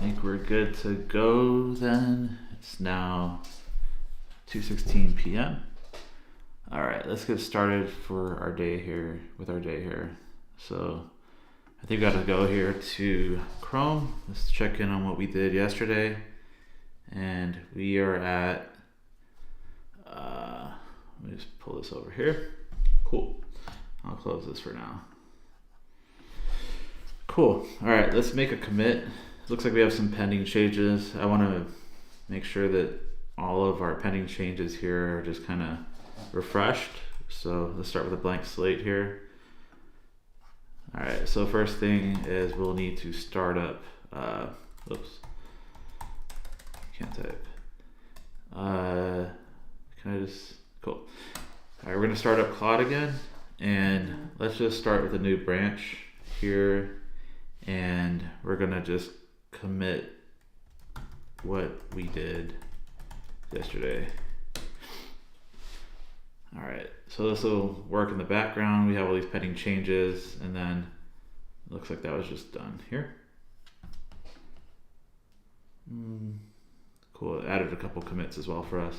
think we're good to go then. It's now 2:16 p.m. All right, let's get started for our day here So I think we got to go here to Chrome. Let's check in on what we did yesterday. And we are at, let me just pull this over here. Cool. I'll close this for now. Cool. All right, let's make a commit. Looks like we have some pending changes. I want to make sure that all of our pending changes here are just kind of refreshed. So let's start with a blank slate here. All right, so first thing is we'll need to start up, oops, can't type. Can I just, cool. All right, we're gonna start up Claude again, and let's just start with a new branch here, and we're gonna just commit what we did yesterday. All right, so this will work in the background. We have all these pending changes, and then it looks like that was just done here. Cool, it added a couple commits as well for us.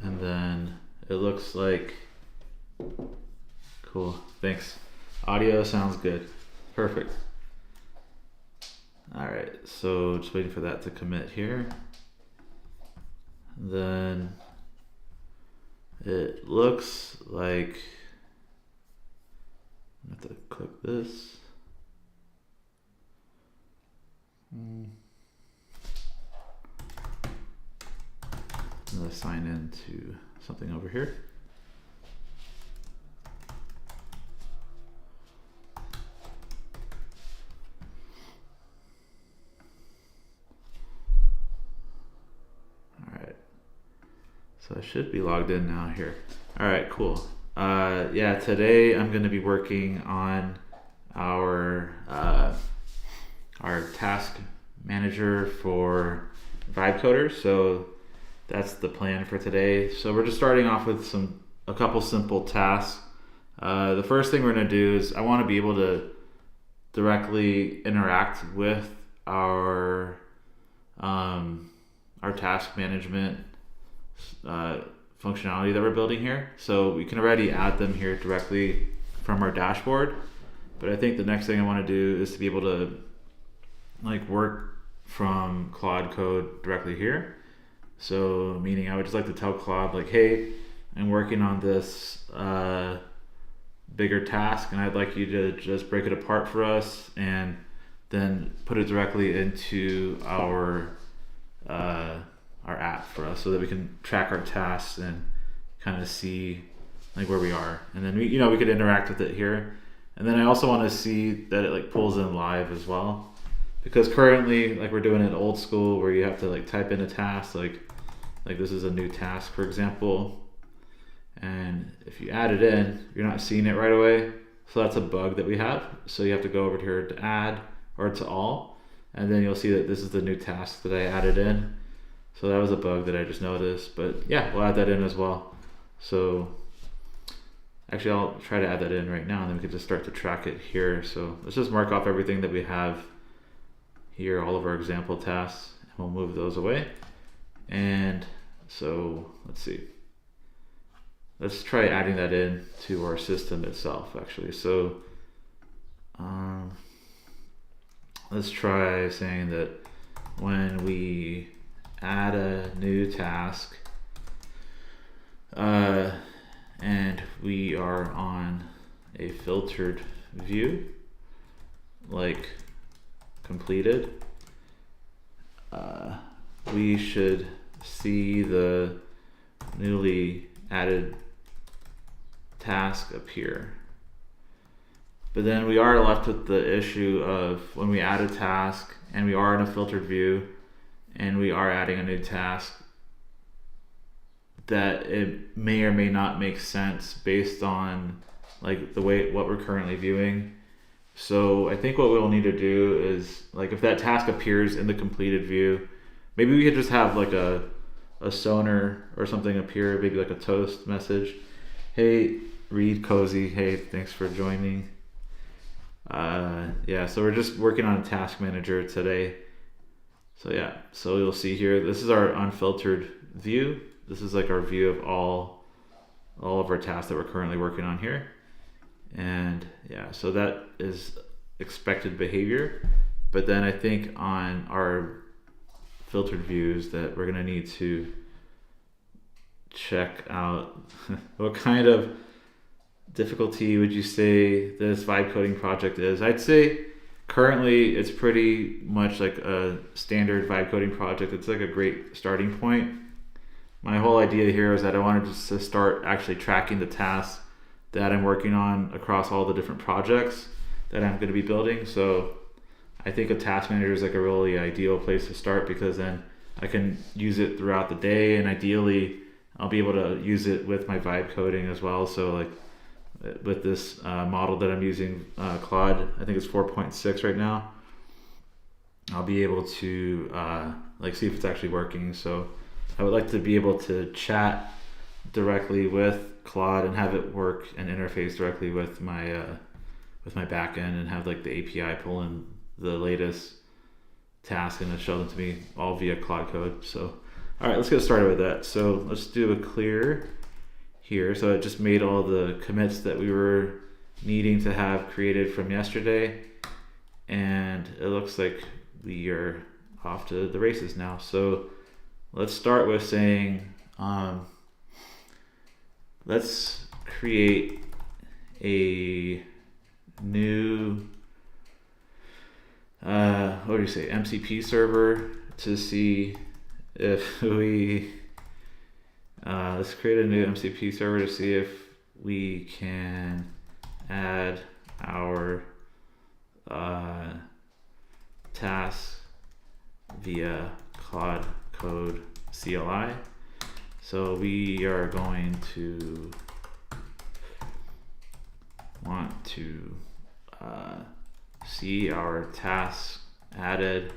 And then it looks like, cool, thanks. Audio sounds good, perfect. All right, so just waiting for that to commit here. Then it looks like I have to click this. I'm gonna sign in to something over here. So I should be logged in now here. All right, cool. Yeah, today I'm going to be working on our task manager for Vibe Coders. So that's the plan for today. So we're just starting off with a couple simple tasks. The first thing we're going to do is I want to be able to directly interact with our task management functionality that we're building here. So we can already add them here directly from our dashboard. But I think the next thing I want to do is to be able to work from Claude Code directly here. So meaning I would just like to tell Claude hey, I'm working on this bigger task, and I'd like you to just break it apart for us and then put it directly into our app for us, so that we can track our tasks and kind of see where we are, and then we could interact with it here. And then I also want to see that it pulls in live as well, because currently we're doing it old school where you have to type in a task, like this is a new task, for example, and if you add it in, you're not seeing it right away. So that's a bug that we have. So you have to go over here to add or to all, and then you'll see that this is the new task that I added in. So that was a bug that I just noticed, but yeah, we'll add that in as well. So actually I'll try to add that in right now, and then we can just start to track it here. So let's just mark off everything that we have here, all of our example tasks, and we'll move those away. And so let's see. Let's try adding that in to our system itself, actually. So let's try saying that when we add a new task and we are on a filtered view, completed, we should see the newly added task appear. But then we are left with the issue of when we add a task and we are in a filtered view and we are adding a new task, that it may or may not make sense based on the way what we're currently viewing. So I think what we'll need to do is if that task appears in the completed view, maybe we could just have a sonar or something appear, maybe a toast message. Hey, Reed Cozy, hey, thanks for joining. Yeah, yeah, so we're just working on a task manager today. So yeah, so you'll see here, this is our unfiltered view. This is like our view of all of our tasks that we're currently working on here. And yeah, so that is expected behavior. But then I think on our filtered views that we're gonna need to check out what kind of difficulty would you say this vibe coding project is? I'd say currently it's pretty much like a standard vibe coding project. It's like a great starting point. My whole idea here is that I wanted just to start actually tracking the tasks that I'm working on across all the different projects that I'm going to be building. So I think a task manager is like a really ideal place to start, because then I can use it throughout the day, and ideally I'll be able to use it with my vibe coding as well. So like with this model that I'm using, Claude, I think it's 4.6 right now, I'll be able to like see if it's actually working. So I would like to be able to chat directly with Claude and have it work and interface directly with my backend, and have like the API pull in the latest task and show them to me all via Claude Code. So all right, let's get started with that. So let's do a clear here. So it just made all the commits that we were needing to have created from yesterday, and it looks like we are off to the races now. So let's start with saying let's create a new what do you say, MCP server to see if we let's create a new MCP server to see if we can add our tasks via Claude Code CLI. So we are going to want to see our tasks added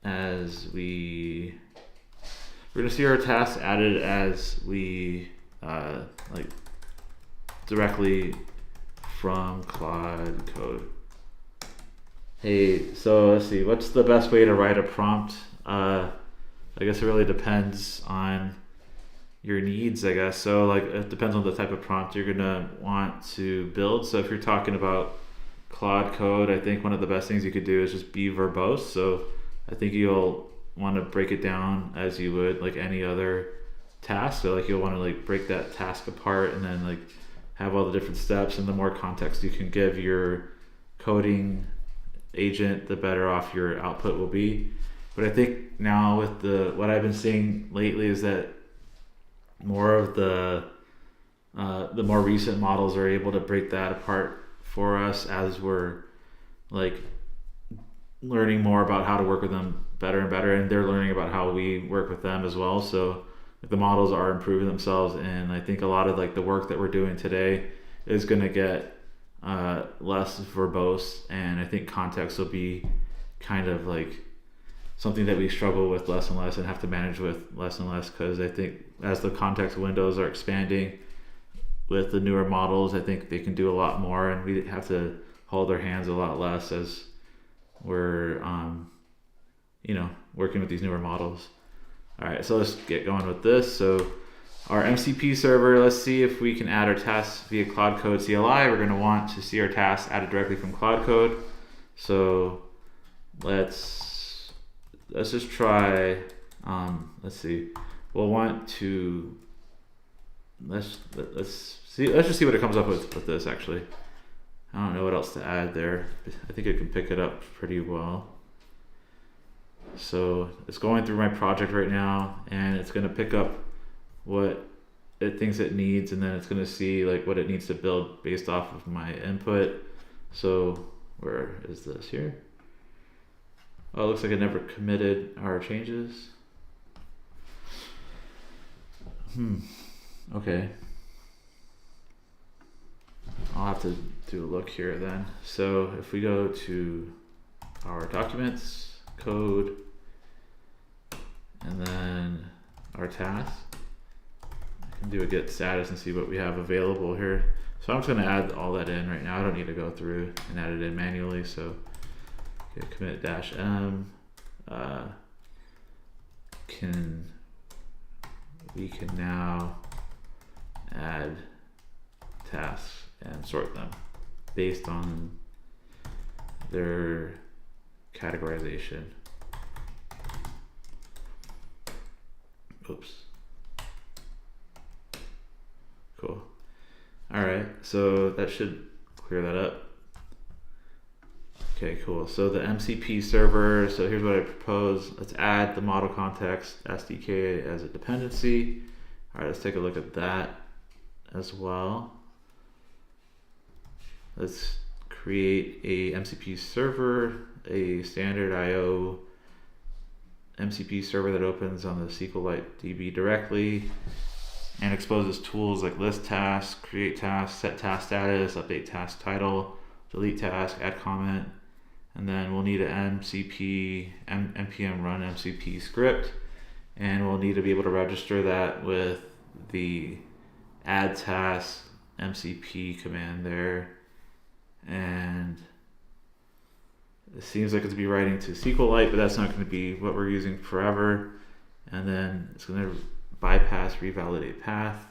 as we're going to see our tasks added as we like directly from Claude Code. Hey, so let's see, what's the best way to write a prompt? I guess it really depends on your needs, I guess. So like it depends on the type of prompt you're gonna want to build. So if you're talking about Claude Code, I think one of the best things you could do is just be verbose. So I think you'll want to break it down as you would like any other task. So like you'll want to like break that task apart and then like have all the different steps, and the more context you can give your coding agent, the better off your output will be. But I think now with what I've been seeing lately is that more of the more recent models are able to break that apart for us as we're like learning more about how to work with them better and better, and they're learning about how we work with them as well. So like, the models are improving themselves, and I think a lot of like the work that we're doing today is going to get less verbose, and I think context will be kind of like something that we struggle with less and less and have to manage with less and less, because I think as the context windows are expanding with the newer models, I think they can do a lot more, and we have to hold our hands a lot less as we're working with these newer models. All right, so let's get going with this. So our MCP server, let's see if we can add our tasks via Claude Code CLI. We're going to want to see our tasks added directly from Claude Code. So let's just try, let's see, we'll want to, let's just see what it comes up with this actually. I don't know what else to add there. I think it can pick it up pretty well. So it's going through my project right now, and it's going to pick up what it thinks it needs, and then it's going to see like what it needs to build based off of my input. So where is this here? Oh, it looks like it never committed our changes. Okay. I'll have to do a look here then. So if we go to our documents, code, and then our tasks, I can do a get status and see what we have available here. So I'm just going to add all that in right now. I don't need to go through and add it in manually. So okay, commit -m. We can now add tasks and sort them based on their categorization. Oops. Cool. All right, so that should clear that up. Okay, cool. So the MCP server, so here's what I propose. Let's add the model context SDK as a dependency. All right, let's take a look at that as well. Let's create a MCP server, a standard IO MCP server that opens on the SQLite DB directly and exposes tools like list tasks, create tasks, set task status, update task title, delete task, add comment, and then we'll need an npm run MCP script, and we'll need to be able to register that with the add task MCP command there. And it seems like it's to be writing to SQLite, but that's not going to be what we're using forever. And then it's going to bypass revalidate path.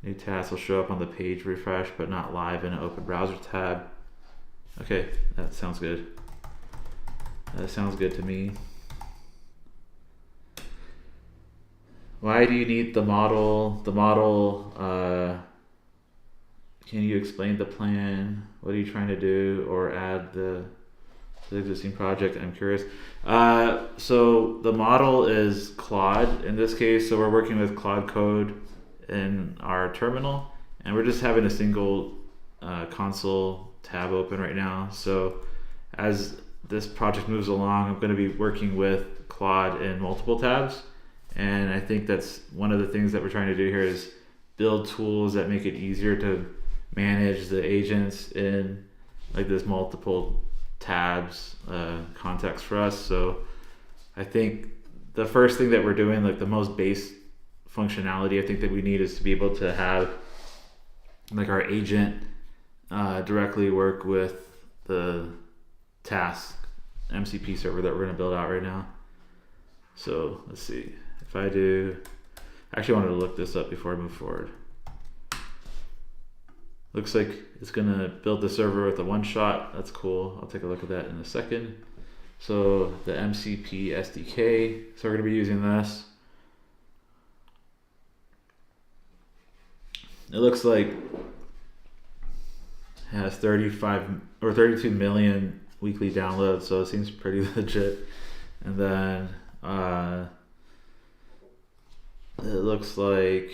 New task will show up on the page refresh, but not live in an open browser tab. Okay, that sounds good. That sounds good to me. Why do you need the model? The model, can you explain the plan? What are you trying to do? Or add the existing project? I'm curious. So the model is Claude in this case. So we're working with Claude Code in our terminal, and we're just having a single console tab open right now. So as this project moves along, I'm going to be working with Claude in multiple tabs. And I think that's one of the things that we're trying to do here is build tools that make it easier to manage the agents in like this multiple tabs context for us. So I think the first thing that we're doing, like the most base functionality I think that we need, is to be able to have like our agent directly work with the task MCP server that we're going to build out right now. So let's see if I do. I actually wanted to look this up before I move forward. Looks like it's gonna build the server with a one-shot. That's cool. I'll take a look at that in a second. So the MCP SDK. So we're gonna be using this. It looks like it has 35 or 32 million weekly downloads, so it seems pretty legit. And then it looks like,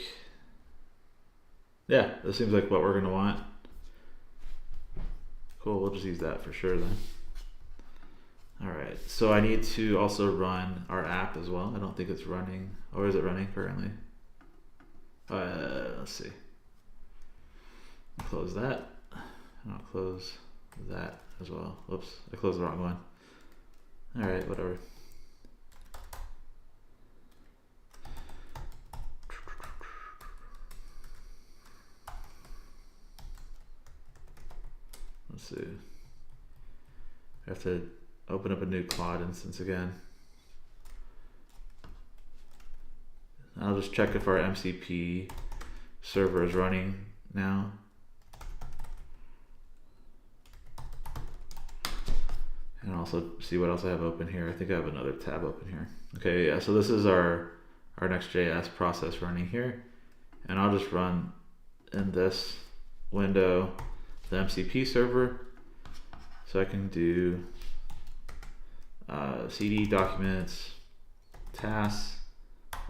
yeah, this seems like what we're gonna want. Cool, we'll just use that for sure then. All right, so I need to also run our app as well. I don't think it's running, or is it running currently? Let's see. Close that. And I'll close that as well. Whoops, I closed the wrong one. All right, whatever. Let's see. I have to open up a new Claude instance again. I'll just check if our MCP server is running now. And also see what else I have open here. I think I have another tab open here. Okay, yeah, so this is our Next.js process running here. And I'll just run in this window the MCP server. So I can do CD documents, tasks,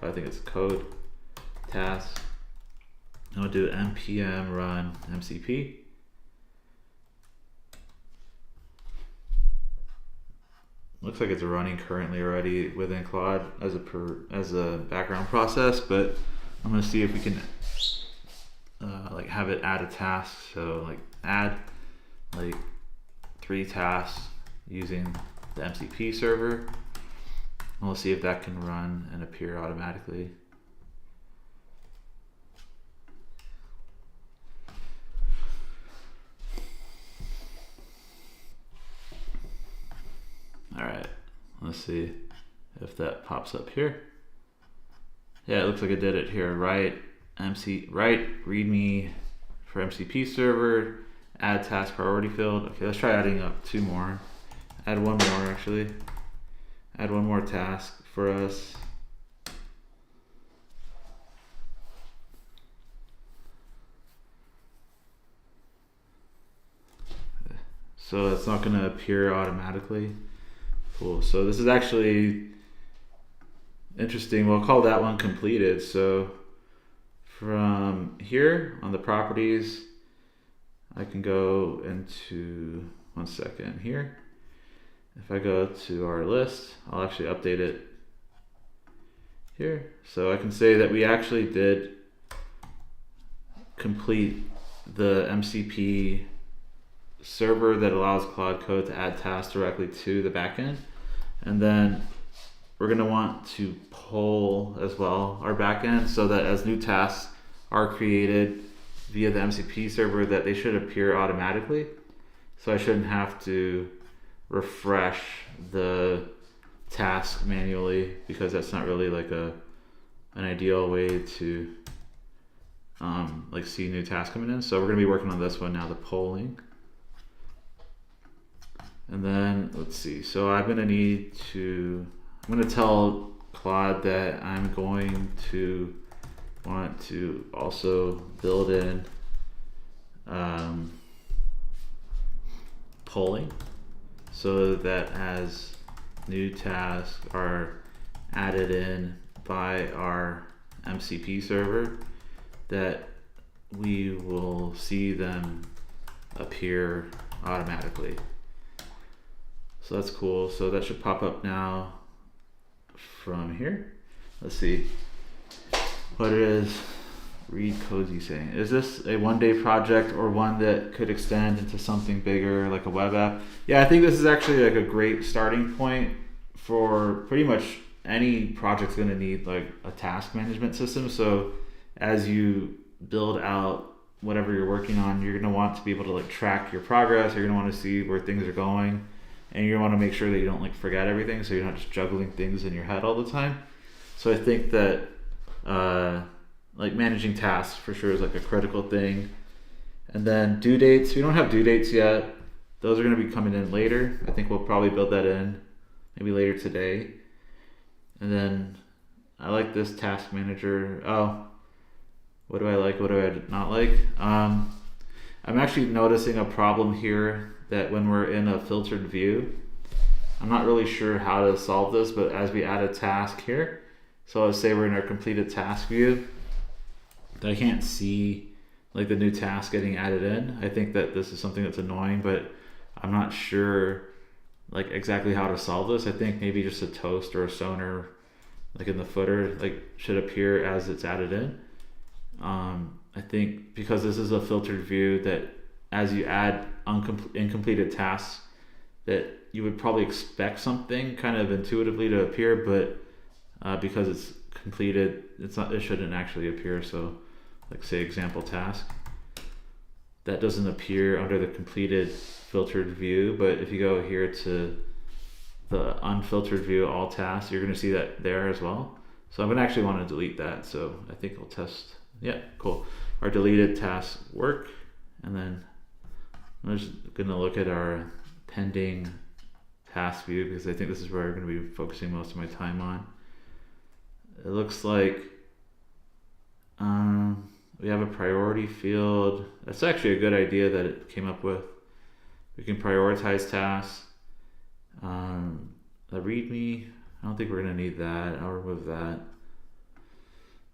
I think it's code, tasks. And I'll do npm run MCP. Looks like it's running currently already within Claude as a background process, but I'm gonna see if we can like have it add a task. So like add like 3 tasks using the MCP server. And we'll see if that can run and appear automatically. Let's see if that pops up here. Yeah, it looks like it did it here. Write readme for MCP server, add task priority field. Okay, let's try adding up 2 more. Add 1 more actually. Add 1 more task for us. So it's not going to appear automatically. Cool. So this is actually interesting. We'll call that one completed. So from here on the properties, I can go into, 1 second here. If I go to our list, I'll actually update it here. So I can say that we actually did complete the MCP server that allows Claude Code to add tasks directly to the backend. And then we're going to want to poll as well our backend so that as new tasks are created via the MCP server, that they should appear automatically. So I shouldn't have to refresh the task manually, because that's not really like an ideal way to like see new tasks coming in. So we're going to be working on this one now, the polling. And then let's see. So I'm going to tell Claude that I'm going to want to also build in polling, so that as new tasks are added in by our MCP server, that we will see them appear automatically. So that's cool. So that should pop up now from here. Let's see what it is. Read Cozy saying, is this a 1-day project or one that could extend into something bigger like a web app? Yeah, I think this is actually like a great starting point for pretty much any project's going to need like a task management system. So as you build out whatever you're working on, you're going to want to be able to like track your progress. You're going to want to see where things are going, and you want to make sure that you don't like forget everything, so you're not just juggling things in your head all the time. So I think that like managing tasks for sure is like a critical thing. And then due dates, we don't have due dates yet. Those are going to be coming in later. I think we'll probably build that in maybe later today. And then I like this task manager. Oh, what do I like? What do I not like? I'm actually noticing a problem here that when we're in a filtered view, I'm not really sure how to solve this, but as we add a task here, so let's say we're in our completed task view, I can't see like the new task getting added in. I think that this is something that's annoying, but I'm not sure like exactly how to solve this. I think maybe just a toast or a sonar like in the footer like should appear as it's added in. I think because this is a filtered view, that as you add incompleted tasks, that you would probably expect something kind of intuitively to appear, but because it's completed, it shouldn't actually appear. So like say example task, that doesn't appear under the completed filtered view, but if you go here to the unfiltered view, all tasks, you're going to see that there as well. So I'm going to actually want to delete that. So I think I'll test. Yeah, cool. Our deleted tasks work. And then I'm just going to look at our pending task view, because I think this is where I'm going to be focusing most of my time on. It looks like we have a priority field. That's actually a good idea that it came up with. We can prioritize tasks. The README, I don't think we're going to need that. I'll remove that.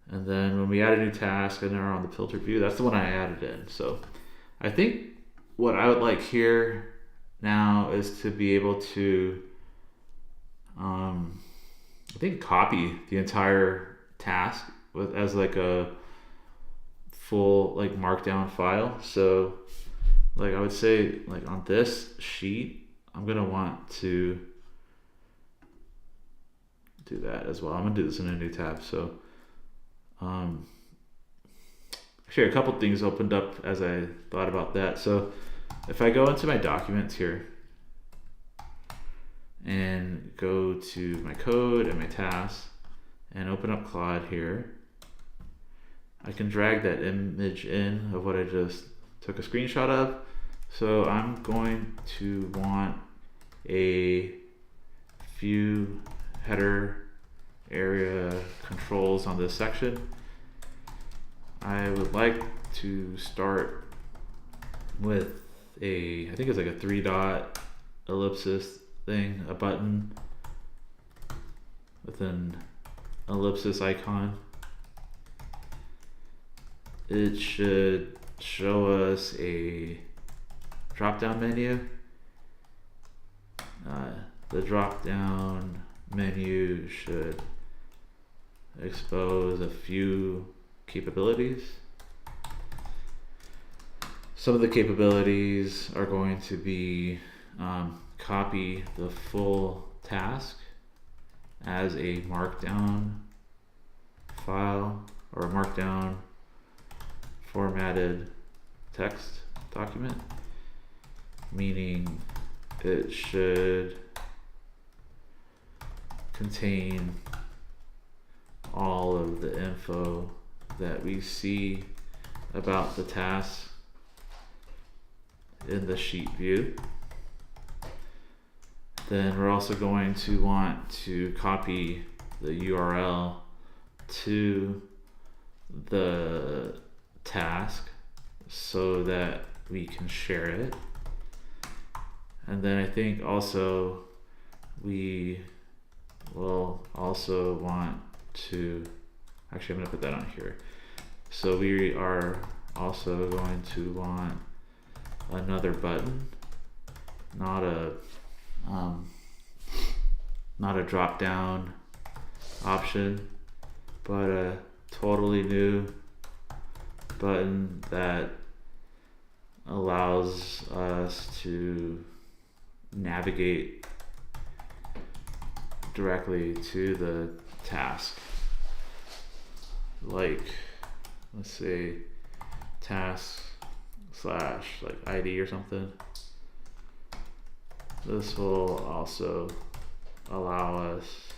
And then when we add a new task and they're on the filtered view, that's the one I added in. So I think what I would like here now is to be able to I think copy the entire task as like a full like markdown file. So like I would say like on this sheet, I'm gonna want to do that as well. I'm gonna do this in a new tab. So actually a couple things opened up as I thought about that. So if I go into my documents here and go to my code and my tasks and open up Claude here. I can drag that image in of what I just took a screenshot of. So I'm going to want a few header area controls on this section. I would like to start with I think it's like a 3-dot ellipsis thing, a button with an ellipsis icon. It should show us a drop-down menu. The drop-down menu should expose a few capabilities. Some of the capabilities are going to be copy the full task as a markdown file or a markdown formatted text document, meaning it should contain all of the info that we see about the task in the sheet view. Then we're also going to want to copy the URL to the task so that we can share it. And then I think also we will also want to, actually I'm going to put that on here. So we are also going to want another button, not a drop down option, but a totally new button that allows us to navigate directly to the task. Like, let's say task / like ID or something. This will also allow us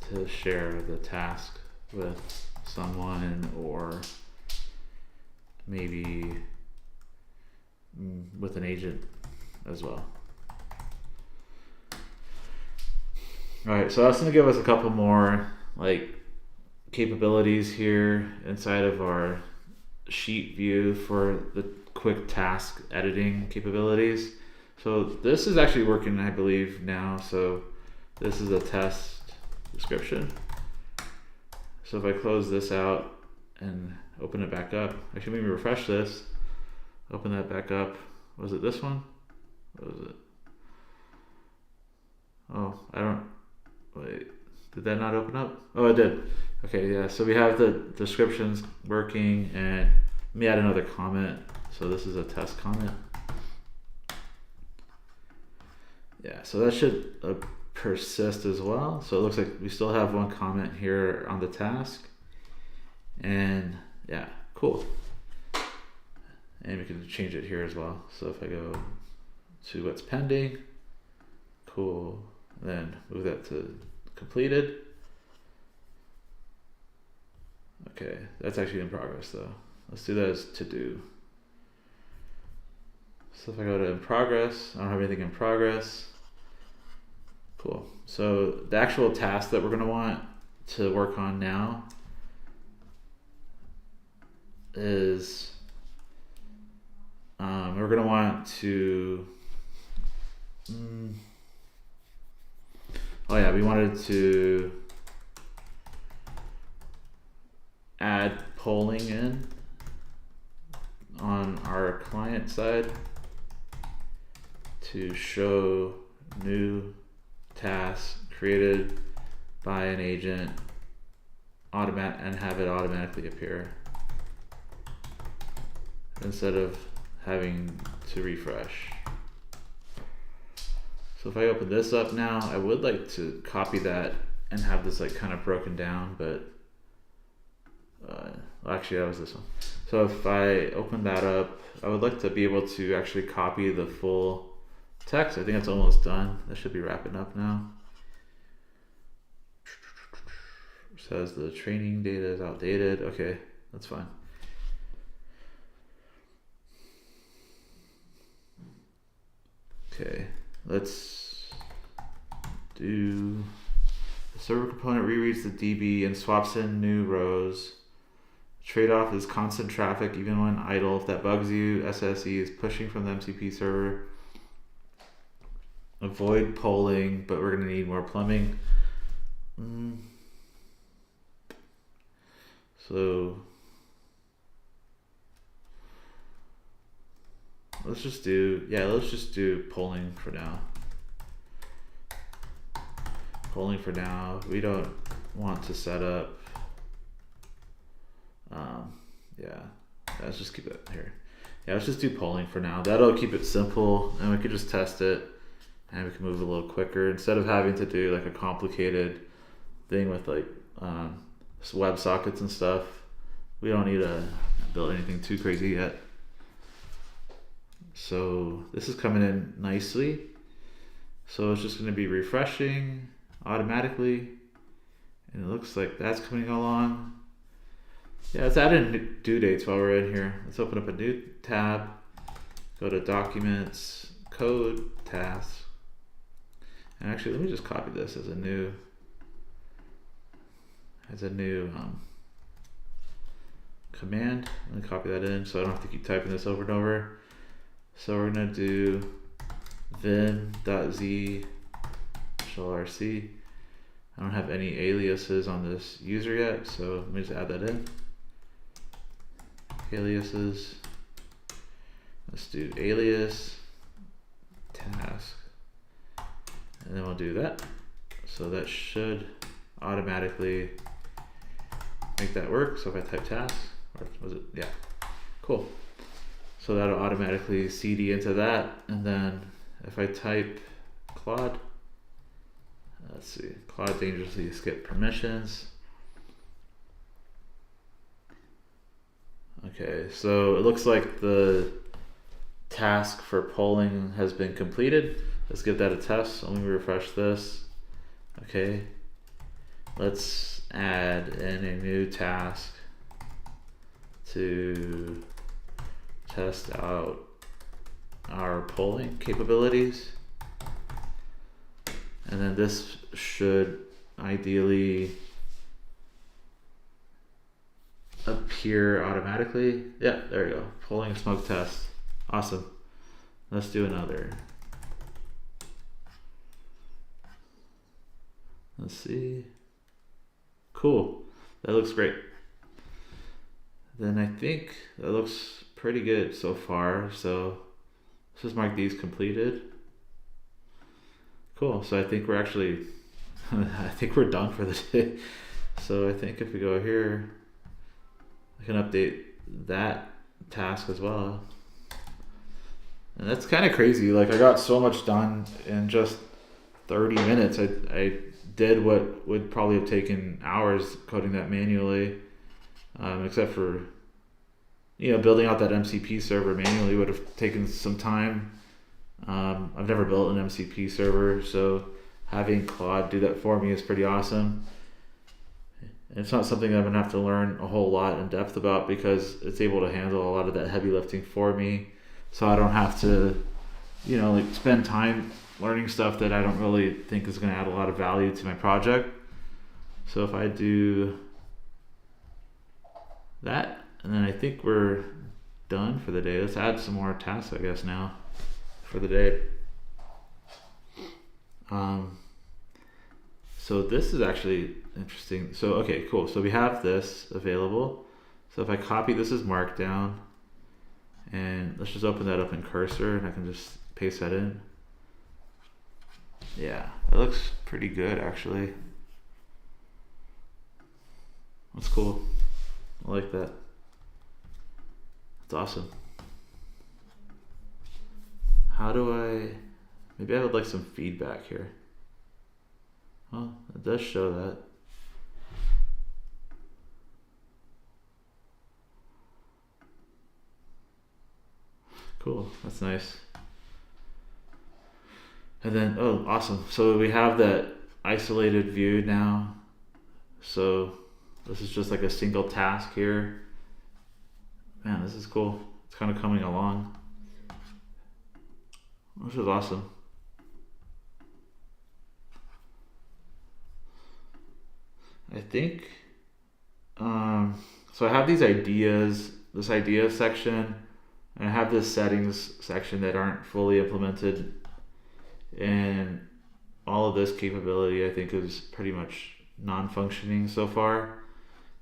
to share the task with someone, or maybe with an agent as well. All right, so that's going to give us a couple more like capabilities here inside of our sheet view for the quick task editing capabilities. So this is actually working, I believe, now. So this is a test description. So if I close this out and open it back up, actually maybe refresh this, open that back up. Was it this one? What was it? Oh, I don't, wait, did that not open up? Oh, it did. Okay, yeah, so we have the descriptions working, and let me add another comment. So this is a test comment. Yeah, so that should persist as well. So it looks like we still have one comment here on the task. And yeah, cool. And we can change it here as well. So if I go to what's pending, cool. Then move that to completed. Okay, that's actually in progress though. Let's do that as to do. So if I go to in progress, I don't have anything in progress. Cool. So the actual task that we're going to want to work on now is we're going to want to oh yeah, we wanted to add polling in on our client side to show new tasks created by an agent and have it automatically appear instead of having to refresh. So if I open this up now, I would like to copy that and have this like kind of broken down, but actually that was this one. So if I open that up, I would like to be able to actually copy the full text. I think it's almost done. That should be wrapping up now. It says the training data is outdated. Okay, that's fine. Okay, let's do the server component rereads the DB and swaps in new rows. Trade-off is constant traffic even when idle. If that bugs you, SSE is pushing from the MCP server. Avoid polling, but we're going to need more plumbing. So let's just do polling for now. Polling for now. We don't want to set up. Let's just keep it here. Yeah, let's just do polling for now. That'll keep it simple, and we could just test it, and we can move a little quicker instead of having to do like a complicated thing with like web sockets and stuff. We don't need to build anything too crazy yet. So this is coming in nicely. So it's just going to be refreshing automatically, and it looks like that's coming along. Yeah, let's add in due dates while we're in here. Let's open up a new tab, go to Documents, Code, Tasks, and actually let me just copy this as a new command. Let me copy that in so I don't have to keep typing this over and over. So we're gonna do vim.z rc. I don't have any aliases on this user yet, so let me just add that in. Aliases. Let's do alias task, and then we'll do that. So that should automatically make that work. So if I type task, or was it? Yeah, cool. So that'll automatically CD into that, and then if I type Claude, let's see, Claude dangerously skip permissions. Okay, so it looks like the task for polling has been completed. Let's give that a test. Let me refresh this. Okay, let's add in a new task to test out our polling capabilities. And then this should ideally appear automatically. Yeah, there we go. Polling smoke test. Awesome. Let's do another. Let's see. Cool. That looks great. Then I think that looks pretty good so far. So let's just mark these completed. Cool. So I think we're actually, I think we're done for the day. So I think if we go here, I can update that task as well. And that's kind of crazy. Like I got so much done in just 30 minutes. I did what would probably have taken hours coding that manually, except for, building out that MCP server manually would have taken some time. I've never built an MCP server, so having Claude do that for me is pretty awesome. And it's not something that I'm gonna have to learn a whole lot in depth about because it's able to handle a lot of that heavy lifting for me. So I don't have to, spend time learning stuff that I don't really think is gonna add a lot of value to my project. So if I do that, and then I think we're done for the day. Let's add some more tasks, I guess, now for the day. So this is actually interesting. So, okay, cool. So we have this available. So if I copy this as Markdown, and let's just open that up in Cursor, and I can just paste that in. Yeah, it looks pretty good, actually. That's cool. I like that. That's awesome. How do maybe I would like some feedback here. Well, it does show that. Cool, that's nice. And then, oh, awesome. So we have that isolated view now. So this is just like a single task here. Man, this is cool. It's kind of coming along. This is awesome. I think, so I have these ideas, this idea section, and I have this settings section that aren't fully implemented. And all of this capability, I think, is pretty much non-functioning so far.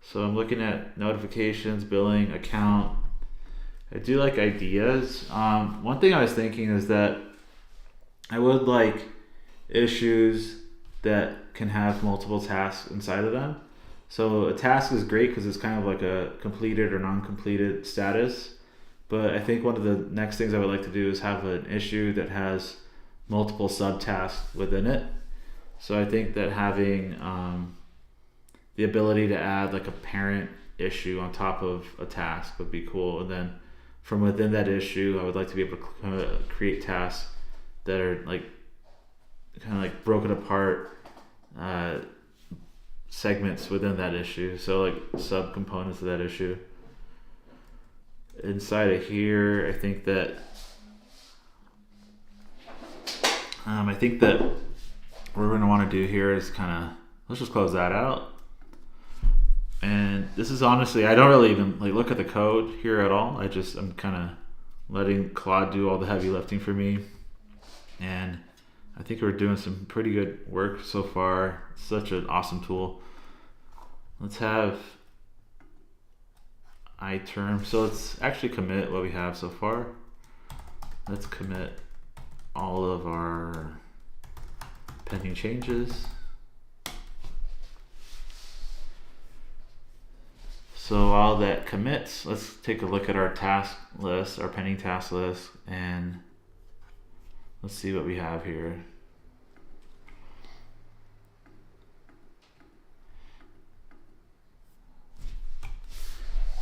So I'm looking at notifications, billing, account. I do like ideas. One thing I was thinking is that I would like issues that can have multiple tasks inside of them. So a task is great because it's kind of like a completed or non-completed status. But I think one of the next things I would like to do is have an issue that has multiple subtasks within it. So I think that having the ability to add like a parent issue on top of a task would be cool. And then from within that issue, I would like to be able to create tasks that are like kind of like broken apart segments within that issue. So like subcomponents of that issue. Inside of here, I think that what we're going to want to do here is kind of, let's just close that out. And this is honestly, I don't really even like look at the code here at all. I'm kind of letting Claude do all the heavy lifting for me. And I think we're doing some pretty good work so far. It's such an awesome tool. Let's have iTerm. So let's actually commit what we have so far. Let's commit all of our pending changes. So while that commits, let's take a look at our task list, our pending task list, and let's see what we have here.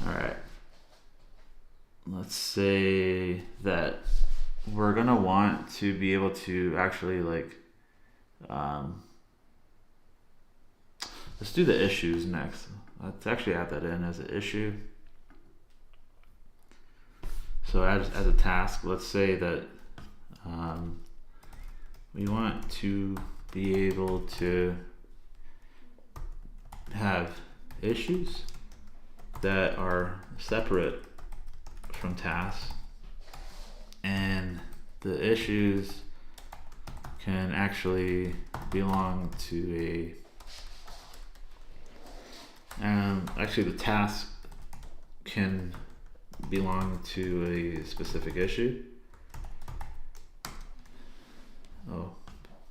All right. Let's say that we're gonna want to be able to actually like, let's do the issues next. Let's actually add that in as an issue. So as a task, let's say that we want to be able to have issues that are separate from tasks, and the issues can actually belong to actually the task can belong to a specific issue. Oh,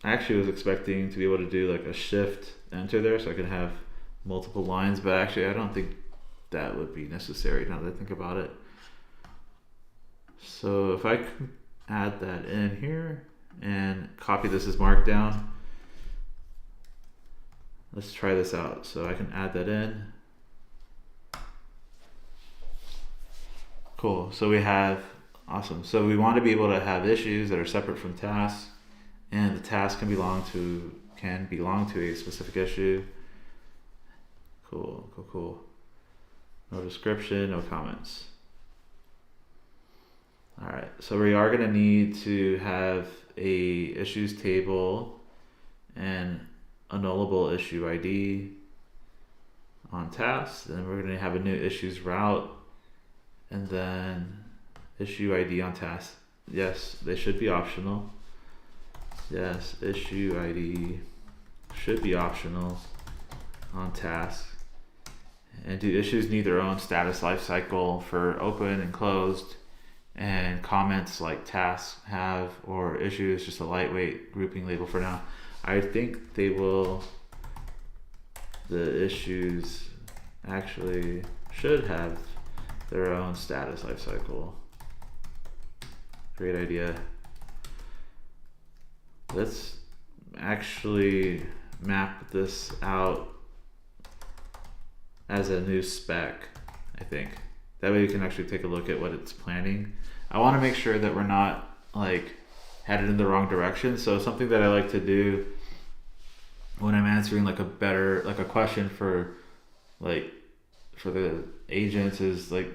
I actually was expecting to be able to do like a shift enter there so I could have multiple lines, but actually I don't think that would be necessary now that I think about it. So if I could add that in here and copy this as markdown, let's try this out. So I can add that in. Cool. So we have, awesome. So we want to be able to have issues that are separate from tasks, and the task can belong to a specific issue. Cool. No description, no comments. All right. So we are going to need to have a issues table and a nullable issue ID on tasks. Then we're going to have a new issues route, and then issue ID on tasks. Yes, they should be optional. Yes, issue ID should be optional on tasks. And do issues need their own status lifecycle for open and closed, and comments like tasks have, or issue is just a lightweight grouping label for now. I think they will, the issues actually should have their own status lifecycle. Great idea. Let's actually map this out as a new spec, I think. That way we can actually take a look at what it's planning. I want to make sure that we're not like had it in the wrong direction. So something that I like to do when I'm answering like a question for like for the agents is like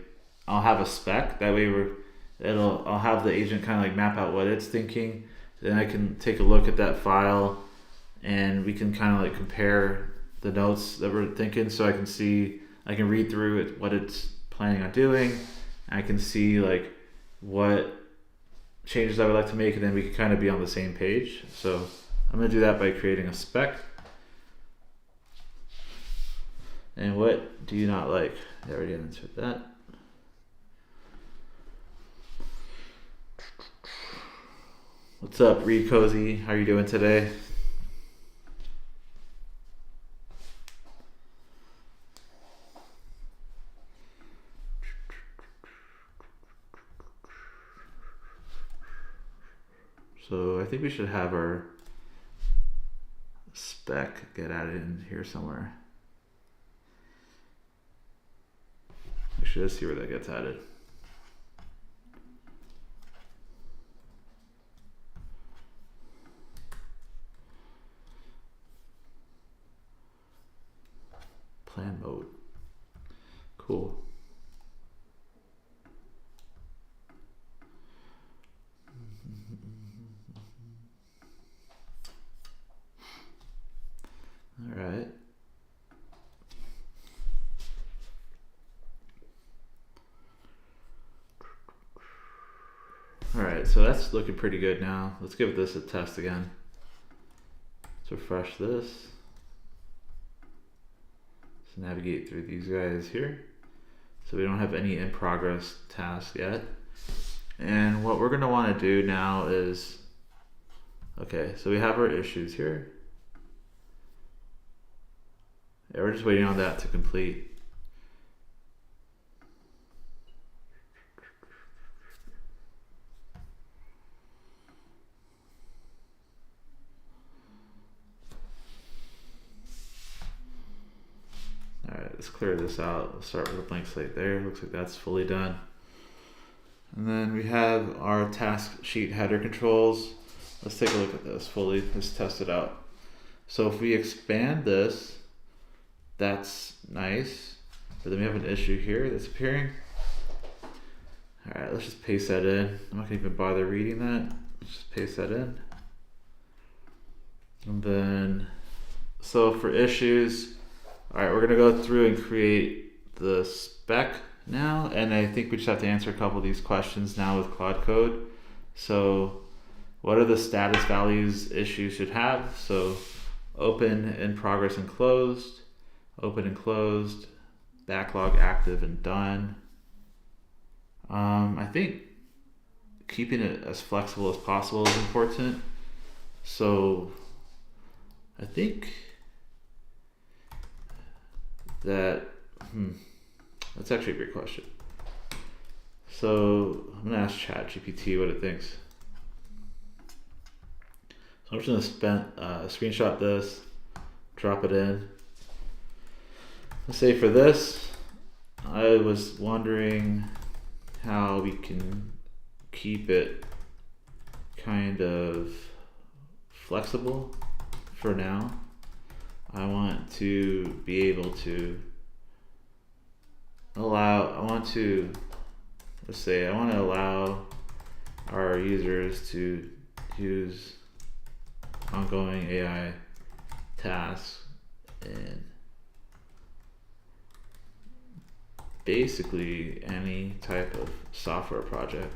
I'll have a spec that way I'll have the agent kind of like map out what it's thinking. Then I can take a look at that file and we can kind of like compare the notes that we're thinking, so I can read through it, what it's planning on doing. I can see like what changes I would like to make, and then we can kind of be on the same page. So I'm going to do that by creating a spec. And what do you not like? I already answered that. What's up, Reed Cozy? How are you doing today? So I think we should have our spec get added in here somewhere. Actually, let's see where that gets added. Plan mode. Cool. All right. All right, so that's looking pretty good now. Let's give this a test again. Let's refresh this. Let's navigate through these guys here. So we don't have any in progress tasks yet. And what we're gonna wanna do now is, okay, so we have our issues here. Yeah, we're just waiting on that to complete. All right, let's clear this out. We'll start with a blank slate there. Looks like that's fully done. And then we have our task sheet header controls. Let's take a look at this fully. Let's test it out. So if we expand this, that's nice. But then we have an issue here that's appearing. All right, let's just paste that in. I'm not gonna even bother reading that. Let's just paste that in. And then, so for issues, all right, we're gonna go through and create the spec now. And I think we just have to answer a couple of these questions now with Claude Code. So what are the status values issues should have? So open, in progress, and closed, open and closed, backlog, active, and done. I think keeping it as flexible as possible is important. So I think that, that's actually a great question. So I'm gonna ask ChatGPT what it thinks. So I'm just gonna screenshot this, drop it in. Let's say for this, I was wondering how we can keep it kind of flexible for now. I want to be able to allow our users to use ongoing AI tasks in basically any type of software project.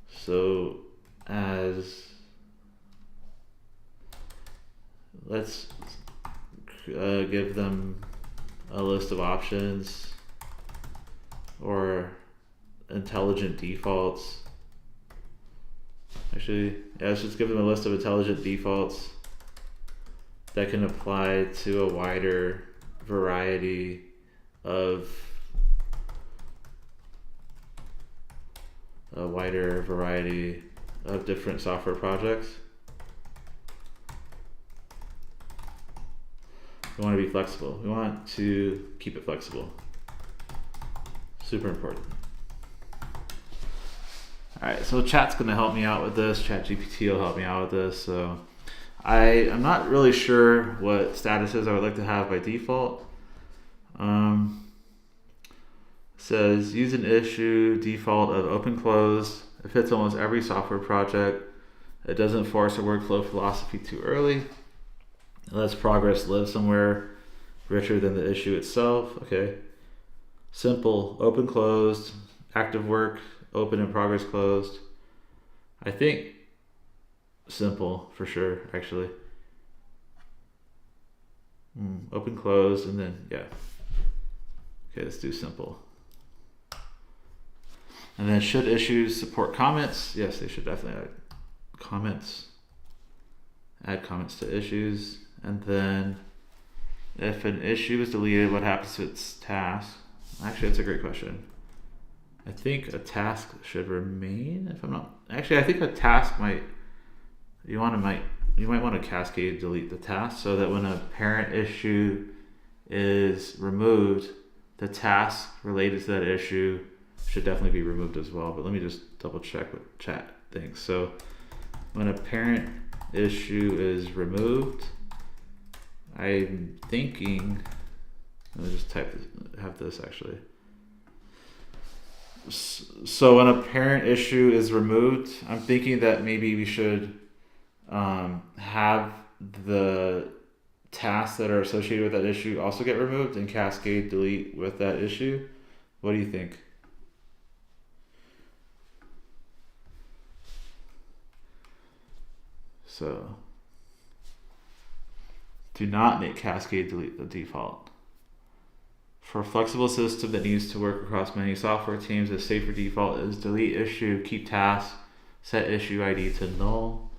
So let's give them a list of options or intelligent defaults. Actually, yeah, let's just give them a list of intelligent defaults that can apply to a wider variety of different software projects. We want to be flexible. We want to keep it flexible. Super important. right, so chat's gonna help me out with this. ChatGPT will help me out with this. So I'm not really sure what statuses I would like to have by default. Says use an issue default of open closed. It fits almost every software project. It doesn't force a workflow philosophy too early. It lets progress live somewhere richer than the issue itself. Okay. Simple, open closed, active work, open and progress closed. I think simple for sure, actually. Open closed, and then yeah. Okay, let's do simple. And then should issues support comments? Yes, they should definitely add comments. Add comments to issues. And then if an issue is deleted, what happens to its task? Actually, that's a great question. I think a task should remain, if I'm not. Actually, I think a task might want to cascade delete the task so that when a parent issue is removed, the task related to that issue should definitely be removed as well. But let me just double check what chat thinks. So when a parent issue is removed, I'm thinking, let me just have this actually. So when a parent issue is removed, I'm thinking that maybe we should have the tasks that are associated with that issue also get removed and cascade delete with that issue. What do you think? So do not make cascade delete the default. For a flexible system that needs to work across many software teams, a safer default is delete issue, keep task, set issue ID to null.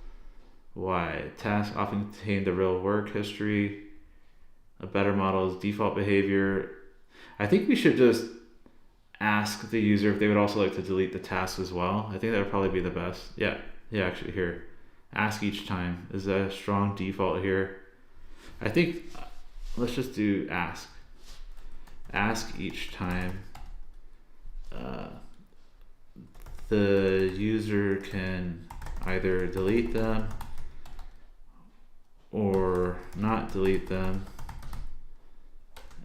Why? Tasks often contain the real work history. A better model is default behavior. I think we should just ask the user if they would also like to delete the task as well. I think that would probably be the best. Yeah, actually here. Ask each time. Is that a strong default here? I think let's just do ask. Ask each time. The user can either delete them or not delete them,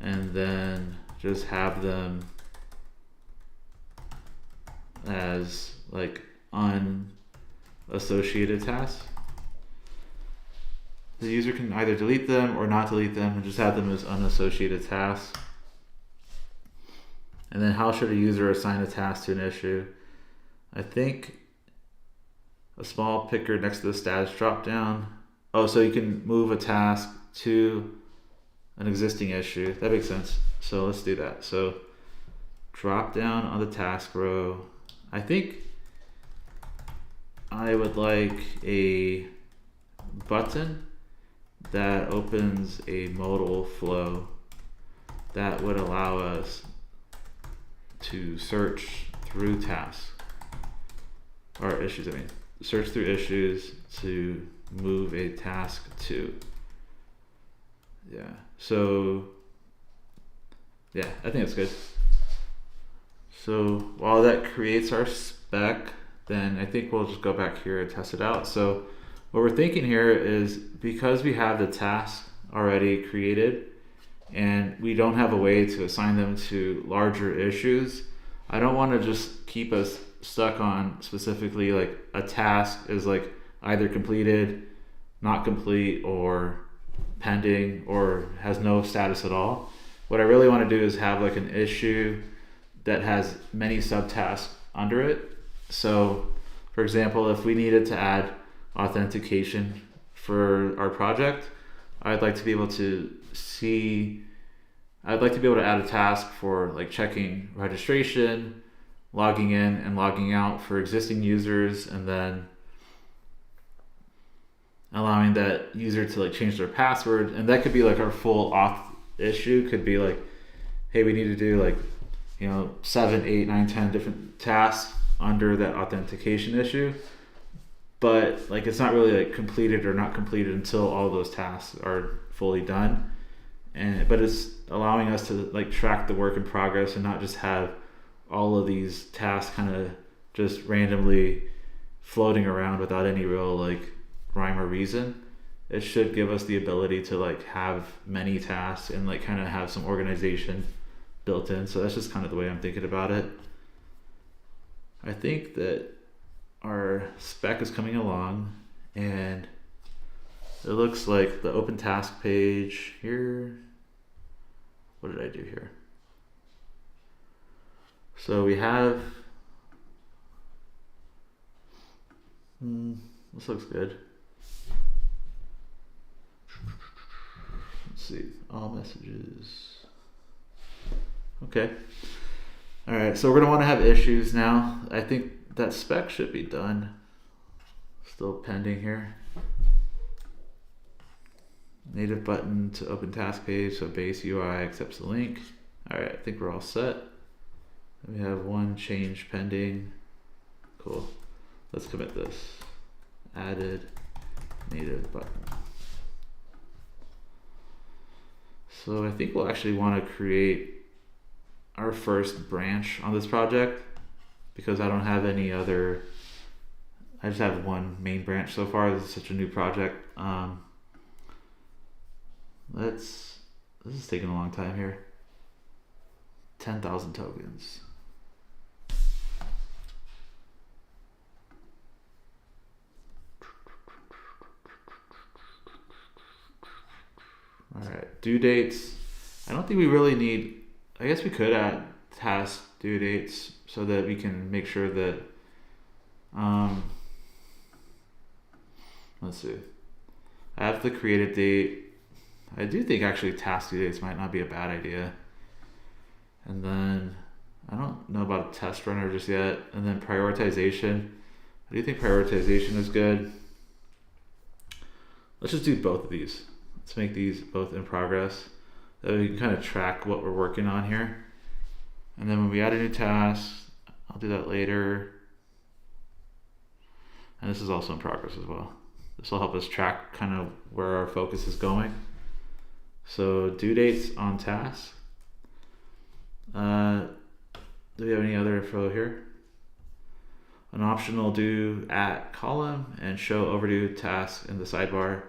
and then just have them as like unassociated tasks. The user can either delete them or not delete them and just have them as unassociated tasks. And then how should a user assign a task to an issue? I think a small picker next to the status drop down. Oh, so you can move a task to an existing issue. That makes sense. So let's do that. So drop down on the task row. I think I would like a button that opens a modal flow that would allow us to search through tasks or issues. Search through issues to move a task to. Yeah. So yeah, I think that's good. So while that creates our spec, then I think we'll just go back here and test it out. So what we're thinking here is because we have the task already created and we don't have a way to assign them to larger issues, I don't want to just keep us stuck on specifically like a task is like either completed, not complete, or pending, or has no status at all. What I really want to do is have like an issue that has many subtasks under it. So for example, if we needed to add authentication for our project, I'd like to be able to add a task for like checking registration, logging in and logging out for existing users, and then allowing that user to like change their password. And that could be like our full auth issue. Could be like, hey, we need to do like 7, 8, 9, 10 different tasks under that authentication issue, but like it's not really like completed or not completed until all those tasks are fully done. But it's allowing us to like track the work in progress and not just have all of these tasks kind of just randomly floating around without any real like rhyme or reason, it should give us the ability to like have many tasks and like kind of have some organization built in. So that's just kind of the way I'm thinking about it. I think that our spec is coming along, and it looks like the open task page here. What did I do here? So we have, this looks good. Let's see, all messages. Okay. All right, so we're gonna want to have issues now. I think that spec should be done. Still pending here. Native button to open task page, so base UI accepts the link. All right, I think we're all set. We have one change pending. Cool. Let's commit this. Added native button. So I think we'll actually want to create our first branch on this project, because I don't have any other, I just have one main branch so far. This is such a new project. This is taking a long time here. 10,000 tokens. All right, due dates. I don't think we really need, I guess we could add task due dates so that we can make sure that, let's see. I have the created date. I do think actually task due dates might not be a bad idea. And then I don't know about a test runner just yet. And then prioritization. I do think prioritization is good. Let's just do both of these. Let's make these both in progress. That we can kind of track what we're working on here. And then when we add a new task, I'll do that later. And this is also in progress as well. This will help us track kind of where our focus is going. So due dates on task. Do we have any other info here? An optional due at column and show overdue task in the sidebar.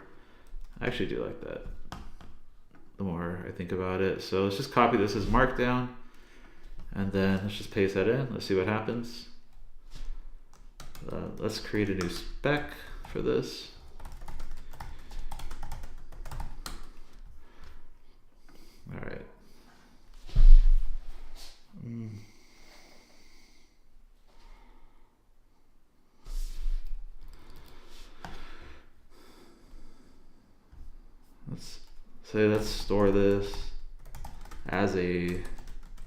I actually do like that the more I think about it. So let's just copy this as Markdown, and then let's just paste that in. Let's see what happens. Let's create a new spec for this. All right. Let's store this as a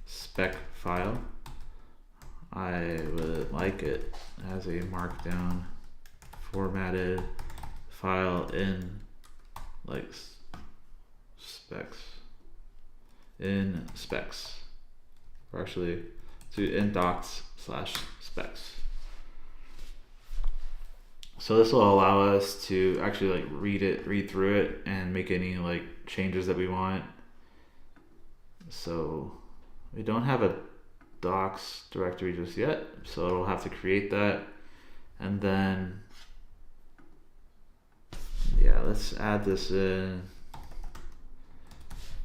spec file. I would like it as a markdown formatted file in like specs, or actually to in docs/specs. So this will allow us to actually like read through it and make any like changes that we want. So we don't have a docs directory just yet, so it'll have to create that. And then yeah, let's add this in.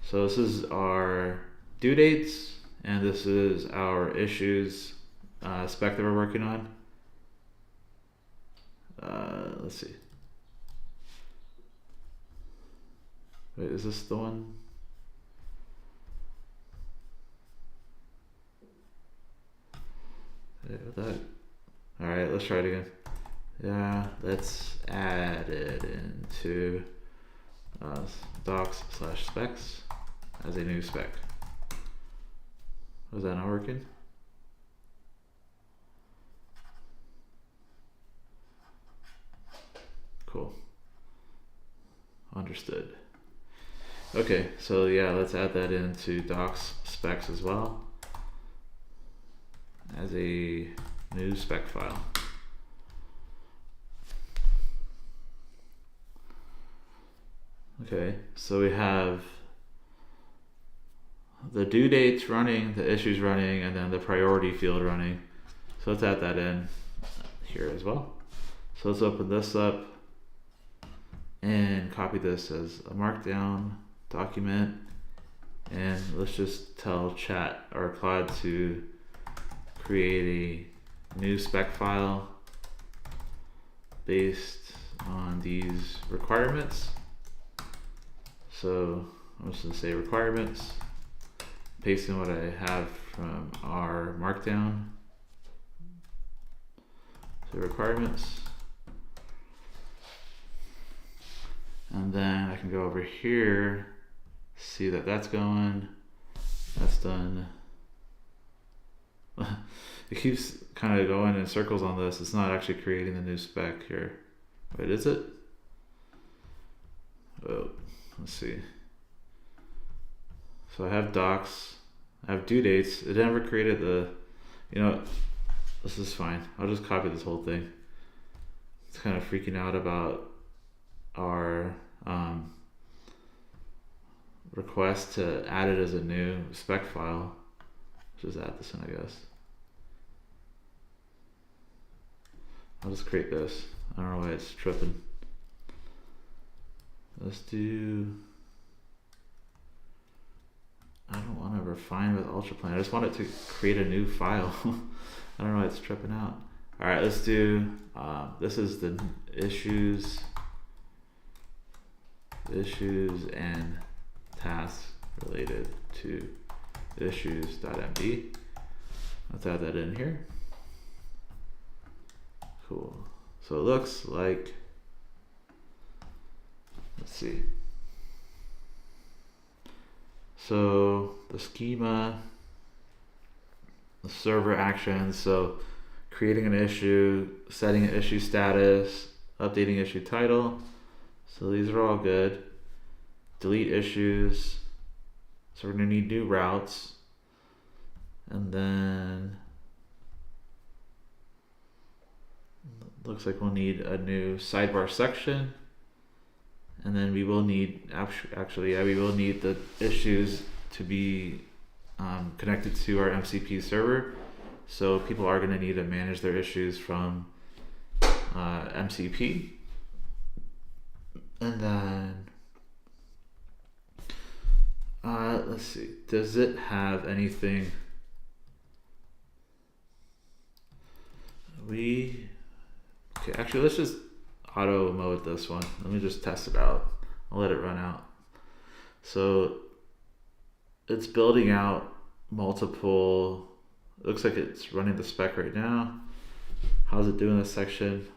So this is our due dates, and this is our issues spec that we're working on. Let's see. Wait, is this the one? That. All right, let's try it again. Yeah, let's add it into docs/specs as a new spec. Was that not working? Cool. Understood. Okay, so yeah, let's add that into docs specs as well as a new spec file. Okay, so we have the due dates running, the issues running, and then the priority field running. So let's add that in here as well. So let's open this up and copy this as a markdown document, and let's just tell chat or Claude to create a new spec file based on these requirements. So I'm just gonna say requirements, paste in what I have from our markdown. So requirements. And then I can go over here, see that that's going, that's done. It keeps kind of going in circles on this. It's not actually creating the new spec here. Wait, is it? Oh, let's see. So I have docs, I have due dates. It never created the, you know, this is fine. I'll just copy this whole thing. It's kind of freaking out about our request to add it as a new spec file. Just add this in, I guess. I'll just create this. I don't know why it's tripping. Let's do, I don't want to refine with UltraPlane. I just want it to create a new file. I don't know why it's tripping out. All right, let's do, this is the issues and tasks related to issues.md. Let's add that in here. Cool. So it looks like, let's see. So the schema, the server actions, so creating an issue, setting an issue status, updating issue title. So these are all good. Delete issues. So we're gonna need new routes. And then looks like we'll need a new sidebar section. And then we will need, actually, yeah, we will need the issues to be connected to our MCP server. So people are gonna need to manage their issues from MCP. And then, let's see, does it have anything? Okay, actually, let's just auto mode this one. Let me just test it out. I'll let it run out. So it's building out multiple, it looks like it's running the spec right now. How's it doing this section?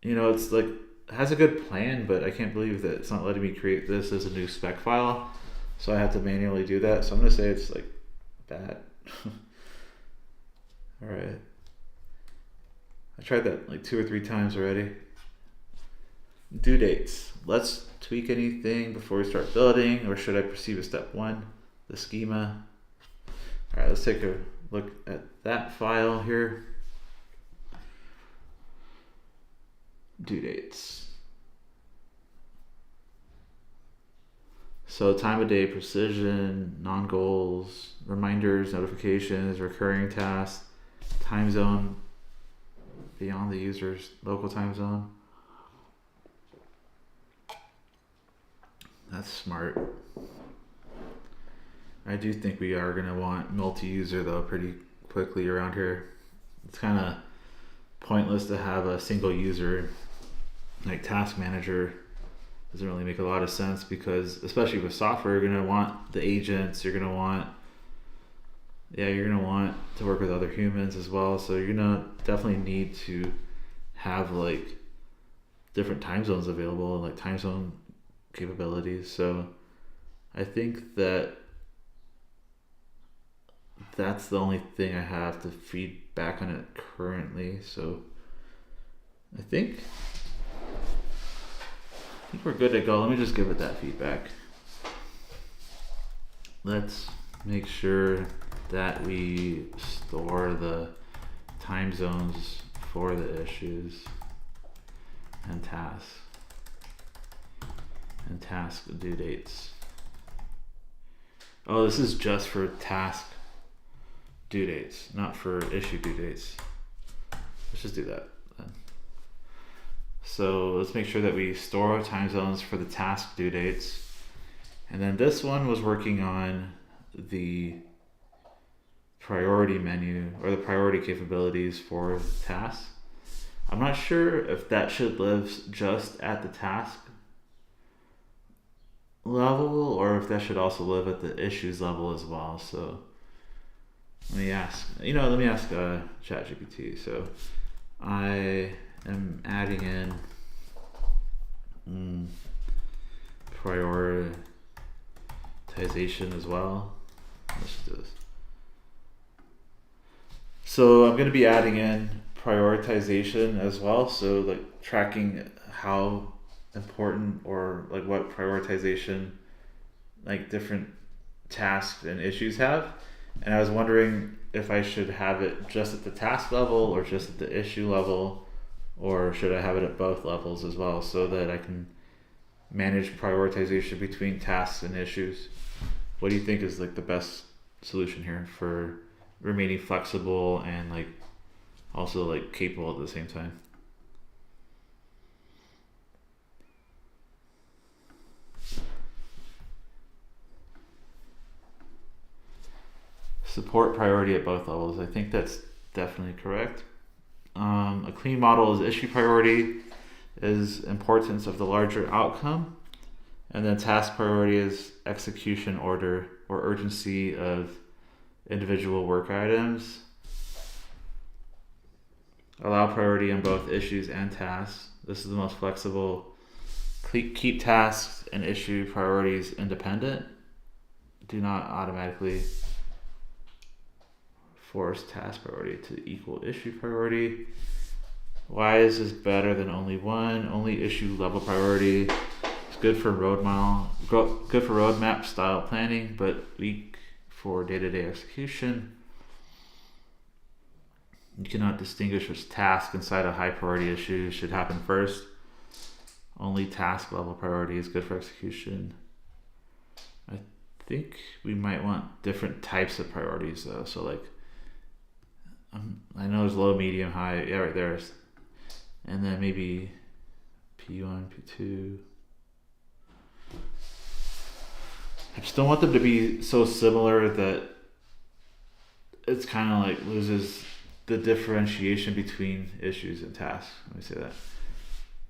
You know, it's like, it has a good plan, but I can't believe that it's not letting me create this as a new spec file. So I have to manually do that. So I'm gonna say it's like bad. All right. I tried that like 2 or 3 times already. Due dates. Let's tweak anything before we start building, or should I proceed with step 1, the schema? All right, let's take a look at that file here. Due dates. So time of day, precision, non-goals, reminders, notifications, recurring tasks, time zone beyond the user's local time zone. That's smart. I do think we are going to want multi-user though pretty quickly around here. It's kind of pointless to have a single user. Like task manager doesn't really make a lot of sense, because especially with software, you're going to want the agents, you're going to want to work with other humans as well. So you're going to definitely need to have like different time zones available, like time zone capabilities. So I think that that's the only thing I have to feed back on it currently. So I think we're good to go. Let me just give it that feedback. Let's make sure that we store the time zones for the issues and tasks and task due dates. Oh, this is just for task due dates, not for issue due dates. Let's just do that then. So let's make sure that we store time zones for the task due dates. And then this one was working on the priority menu or the priority capabilities for tasks. I'm not sure if that should live just at the task level or if that should also live at the issues level as well. So let me ask ChatGPT. So I am adding in prioritization as well. Let's do this. So I'm going to be adding in prioritization as well. So like tracking how important or like what prioritization like different tasks and issues have. And I was wondering if I should have it just at the task level or just at the issue level, or should I have it at both levels as well so that I can manage prioritization between tasks and issues. What do you think is like the best solution here for remaining flexible and like also like capable at the same time? Support priority at both levels. I think that's definitely correct. A clean model is issue priority is importance of the larger outcome, and then task priority is execution order or urgency of individual work items. Allow priority on both issues and tasks. This is the most flexible. Keep tasks and issue priorities independent. Do not automatically force task priority to equal issue priority. Why is this better than only one? Only issue level priority. It's good for roadmap style planning, but weak for day-to-day execution. You cannot distinguish which task inside a high priority issue should happen first. Only task level priority is good for execution. I think we might want different types of priorities though. So like, I know there's low, medium, high. Yeah, right there. And then maybe P1, P2. I just don't want them to be so similar that it's kind of like loses the differentiation between issues and tasks. Let me say that.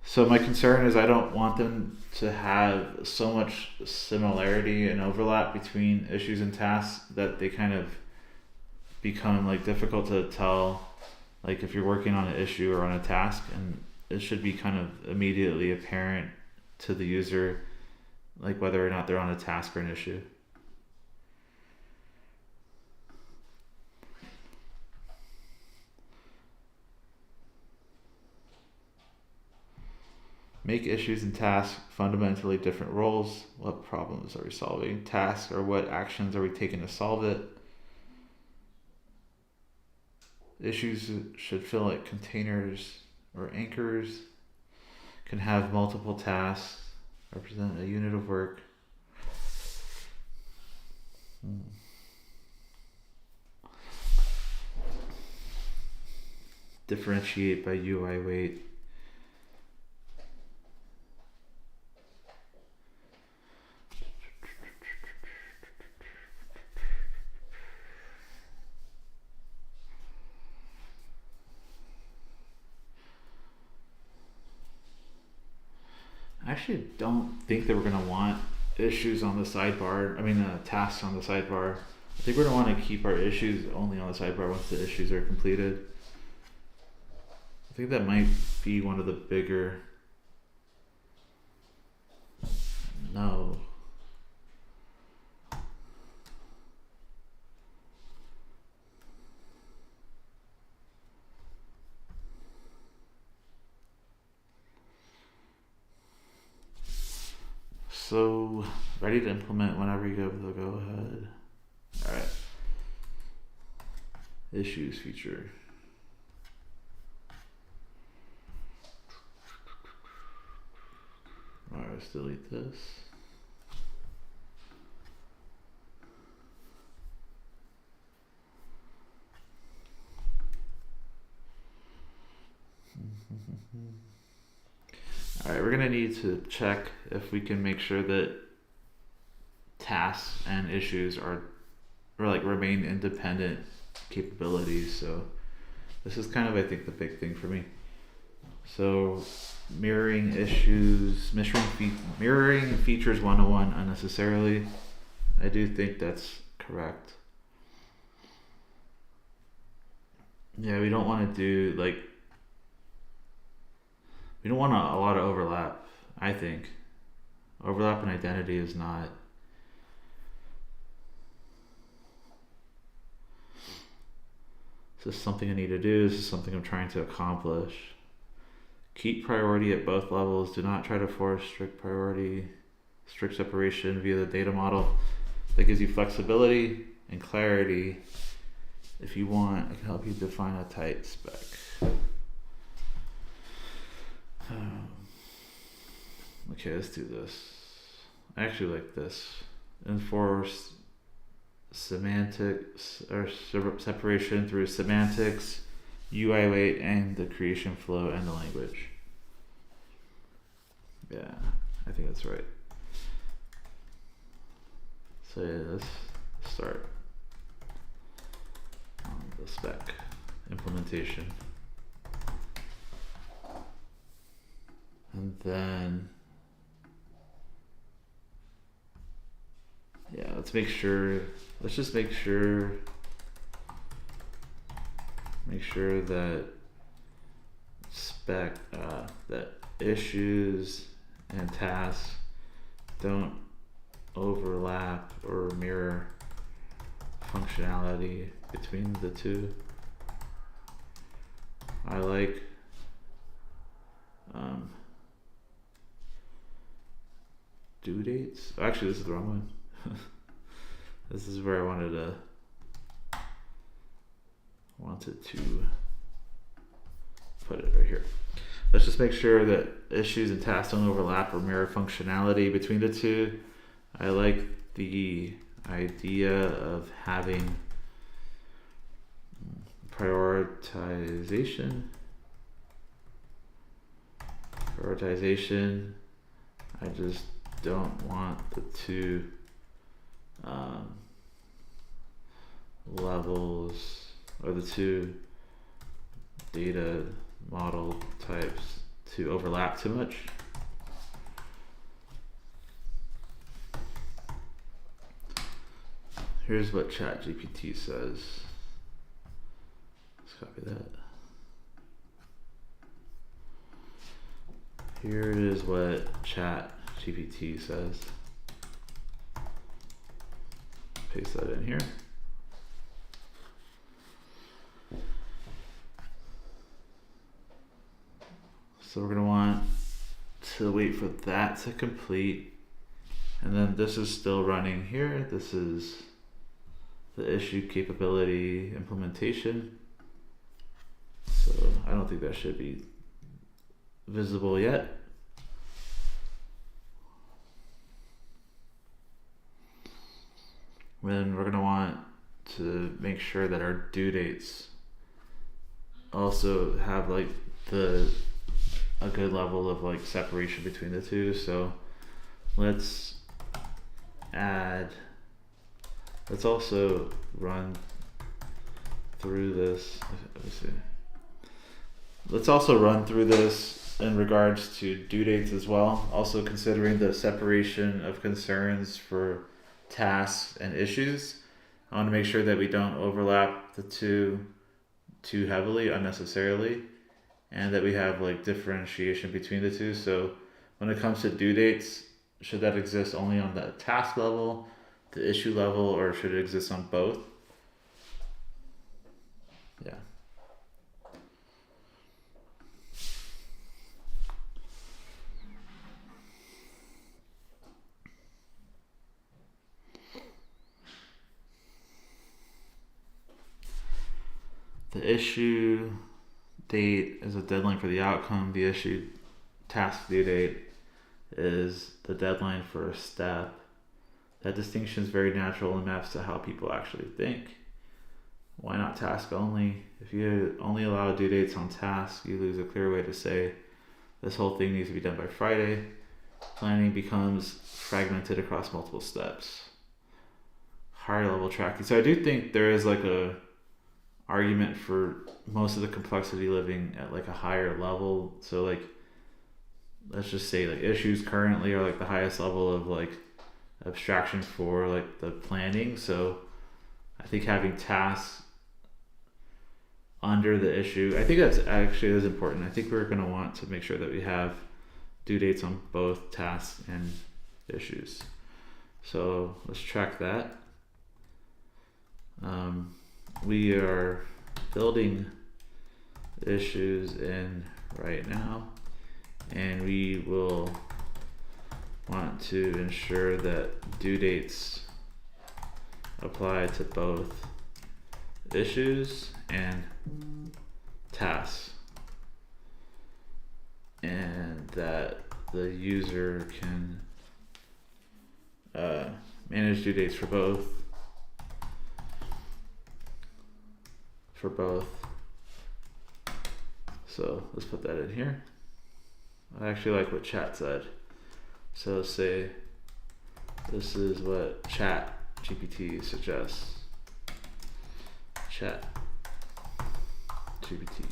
So my concern is I don't want them to have so much similarity and overlap between issues and tasks that they kind of become like difficult to tell, like if you're working on an issue or on a task, and it should be kind of immediately apparent to the user like whether or not they're on a task or an issue. Make issues and tasks fundamentally different roles. What problems are we solving? Tasks or what actions are we taking to solve it? Issues should feel like containers or anchors, can have multiple tasks, represent a unit of work. Differentiate by UI weight. I actually don't think that we're going to want issues on the sidebar. Tasks on the sidebar. I think we're going to want to keep our issues only on the sidebar once the issues are completed. I think that might be one of the bigger. No. So, ready to implement whenever you give the go ahead. Alright. Issues feature. Alright, let's delete this. All right, we're gonna need to check if we can make sure that tasks and issues are or like remain independent capabilities. So this is kind of, I think, the big thing for me. So mirroring issues, mirroring features 101 unnecessarily. I do think that's correct. Yeah, we don't want to do like we don't want a lot of overlap. I think overlap in identity is not. This is something I need to do. This is something I'm trying to accomplish. Keep priority at both levels. Do not try to force strict priority, strict separation via the data model. That gives you flexibility and clarity. If you want, I can help you define a tight spec. Okay, let's do this. I actually like this. Enforce semantics or separation through semantics, UI weight, and the creation flow and the language. Yeah, I think that's right. So yeah, let's start on the spec implementation. And then, yeah, let's just make sure that that issues and tasks don't overlap or mirror functionality between the two. I like due dates. Actually, this is the wrong one. This is where I wanted to put it right here. Let's just make sure that issues and tasks don't overlap or mirror functionality between the two. I like the idea of having prioritization. I just don't want the two levels or the two data model types to overlap too much. Here's what ChatGPT says. Let's copy that. Here is what ChatGPT says. Paste that in here. So we're going to want to wait for that to complete. And then this is still running here. This is the issue capability implementation. So I don't think that should be visible yet. Then we're going to want to make sure that our due dates also have like a good level of like separation between the two. So let's also run through this. Let's also run through this in regards to due dates as well. Also considering the separation of concerns for tasks and issues. I want to make sure that we don't overlap the two too heavily, unnecessarily, and that we have like differentiation between the two. So when it comes to due dates, should that exist only on the task level, the issue level, or should it exist on both? Yeah. The issue date is a deadline for the outcome. The issue task due date is the deadline for a step. That distinction is very natural and maps to how people actually think. Why not task only? If you only allow due dates on tasks, you lose a clear way to say This whole thing needs to be done by Friday. Planning becomes fragmented across multiple steps. Higher level tracking. So I do think there is like a argument for most of the complexity living at like a higher level. So like, let's just say like issues currently are like the highest level of like abstraction for like the planning. So I think having tasks under the issue, I think that's actually is important. I think we're going to want to make sure that we have due dates on both tasks and issues. So let's track that. We are building issues in right now, and we will want to ensure that due dates apply to both issues and tasks, and that the user can manage due dates for both. So let's put that in here. I actually like what chat said. So say this is what chat GPT suggests. Chat GPT.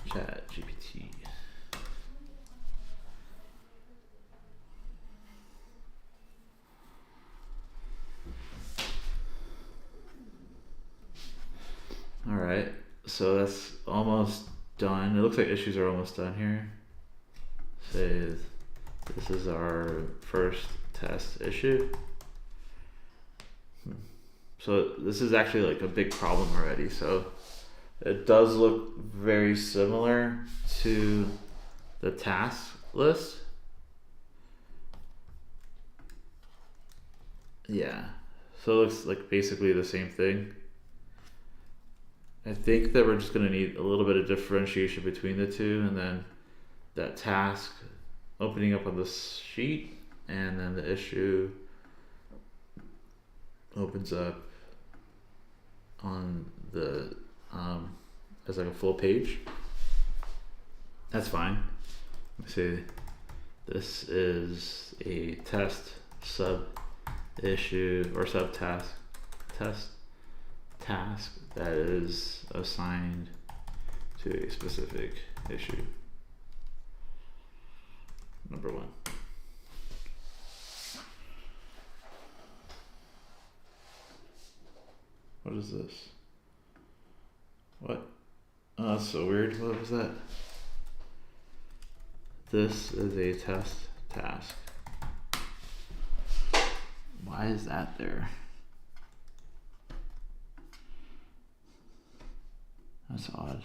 Chat GPT. All right, so that's almost done. It looks like issues are almost done here. Say this is our first test issue. So this is actually like a big problem already. So it does look very similar to the task list. Yeah, so it looks like basically the same thing. I think that we're just going to need a little bit of differentiation between the two, and then that task opening up on this sheet, and then the issue opens up on the as like a full page. That's fine. Let me say this is a test sub issue or subtask task that is assigned to a specific issue. Number 1. What is this? What? Oh, that's so weird. What was that? This is a test task. Why is that there? That's odd.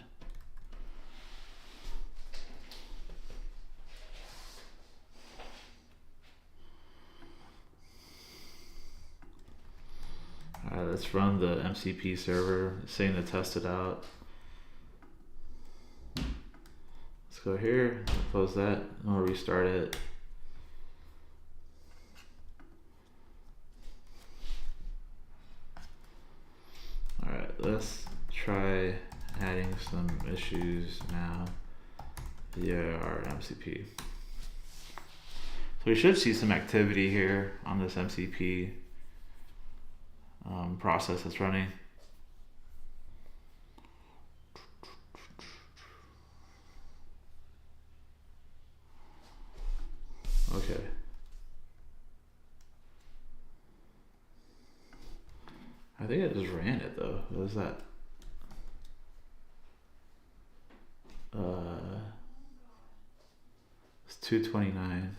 Alright, let's run the MCP server. It's saying to test it out. Let's go here, close that, and we'll restart it. Alright, let's try adding some issues now via our MCP. So we should see some activity here on this MCP process that's running. Okay. I think I just ran it though. What was that? It's 229.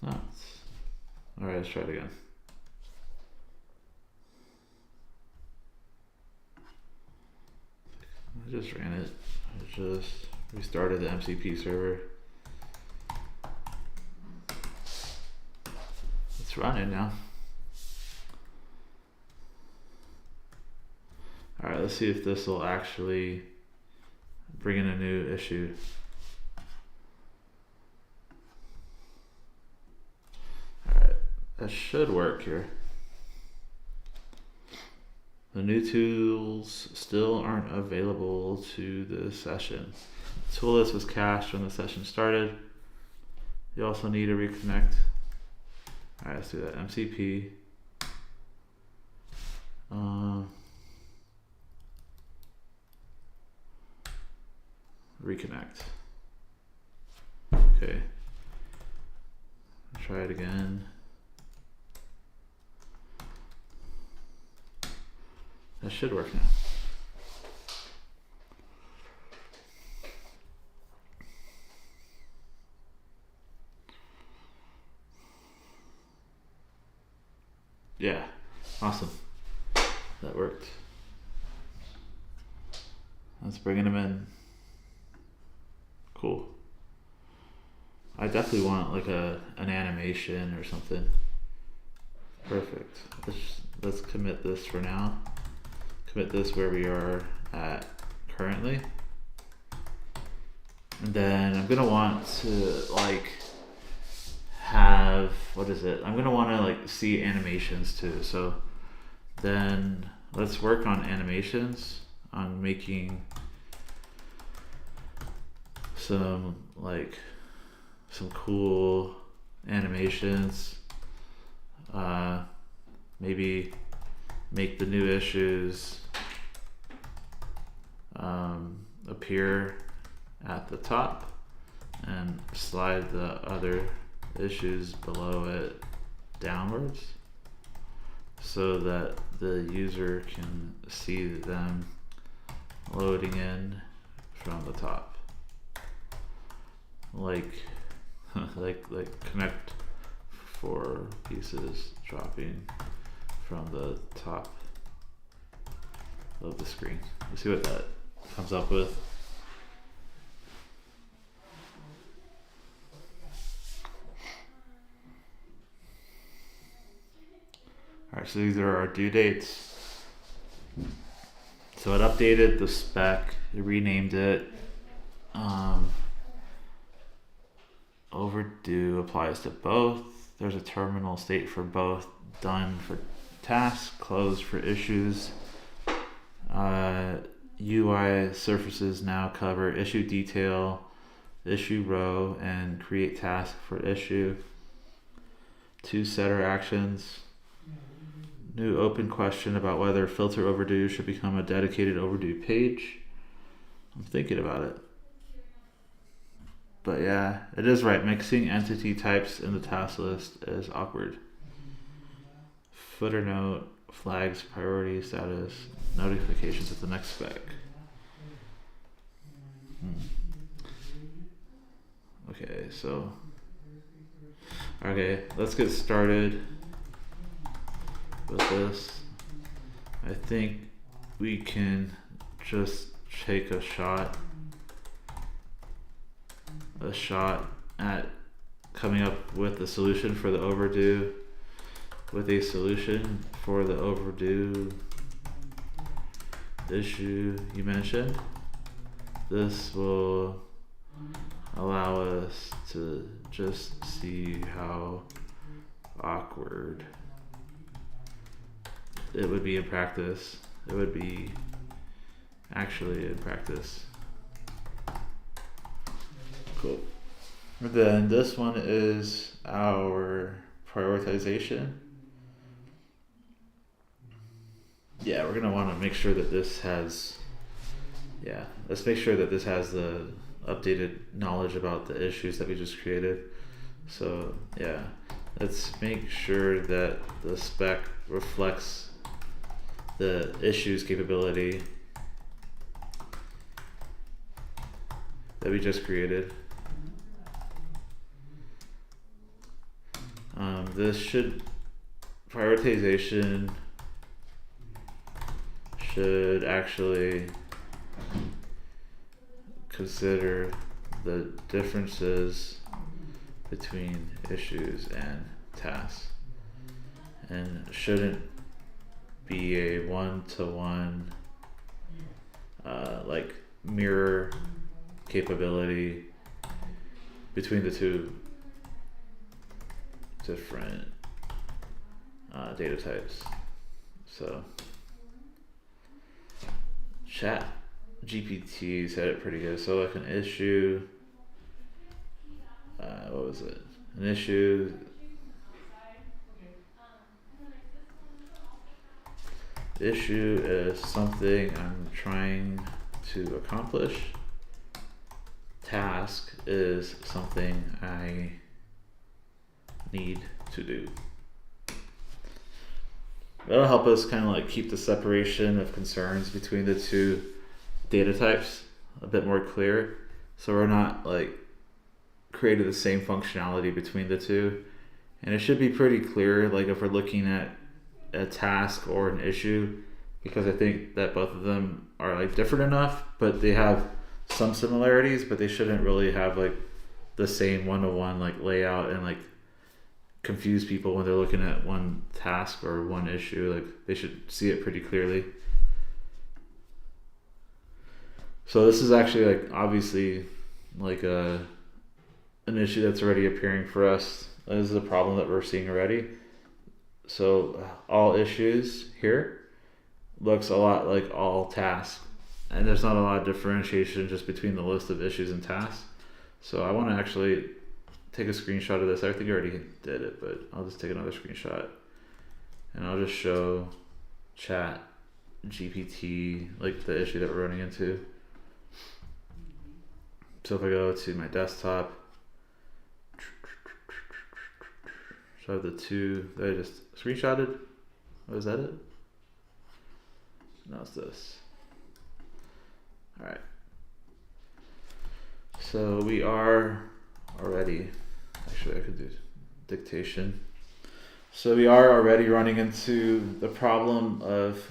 Nuts. Alright, let's try it again. I just ran it. I just restarted the MCP server. It's running now. Alright, let's see if this will actually bring in a new issue. Alright, that should work here. The new tools still aren't available to the session. The tool list was cached when the session started. You also need to reconnect. Alright, let's do that. MCP. Reconnect. Okay. Try it again. That should work now. Yeah, awesome. That worked. Let's bring them in. Cool. I definitely want like an animation or something. Perfect. Let's commit this for now. Commit this where we are at currently. And then I'm gonna want to like have, what is it? I'm gonna want to like see animations too. So then let's work on animations, on making some cool animations. Maybe make the new issues appear at the top and slide the other issues below it downwards so that the user can see them loading in from the top, like connect 4 pieces dropping from the top of the screen. Let's see what that comes up with. Alright, so these are our due dates. So it updated the spec, it renamed it. Overdue applies to both. There's a terminal state for both. Done for tasks, closed for issues. UI surfaces now cover issue detail, issue row, and create task for issue. 2 setter actions. New open question about whether filter overdue should become a dedicated overdue page. I'm thinking about it. But yeah, it is right. Mixing entity types in the task list is awkward. Footer note, flags, priority status, notifications at the next spec. Okay, let's get started with this. I think we can just take a shot at coming up with a solution for the overdue, issue you mentioned. This will allow us to just see how awkward it would be in practice. It would be actually in practice. Cool. And then this one is our prioritization. Yeah, we're gonna want to make sure that this has, let's make sure that this has the updated knowledge about the issues that we just created. So yeah, let's make sure that the spec reflects the issues capability that we just created. Prioritization should actually consider the differences between issues and tasks, and shouldn't be a one-to-one like mirror capability between the two different data types. So Chat GPT said it pretty good. So like an issue, what was it? An issue. Issue is something I'm trying to accomplish. Task is something I need to do. That'll help us kind of like keep the separation of concerns between the two data types a bit more clear, so we're not like creating the same functionality between the two. And it should be pretty clear, like if we're looking at a task or an issue, because I think that both of them are like different enough, but they have some similarities, but they shouldn't really have like the same one-to-one like layout and like confuse people when they're looking at one task or one issue. Like they should see it pretty clearly. So this is actually like obviously like an issue that's already appearing for us. This is a problem that we're seeing already. So all issues here looks a lot like all tasks, and there's not a lot of differentiation just between the list of issues and tasks. So I want to actually take a screenshot of this. I think I already did it, but I'll just take another screenshot and I'll just show Chat GPT like the issue that we're running into. So if I go to my desktop, so I have the two that I just screenshotted. Oh, is that it? No, it's this. All right. So we are already, actually I could do dictation. So we are already running into the problem of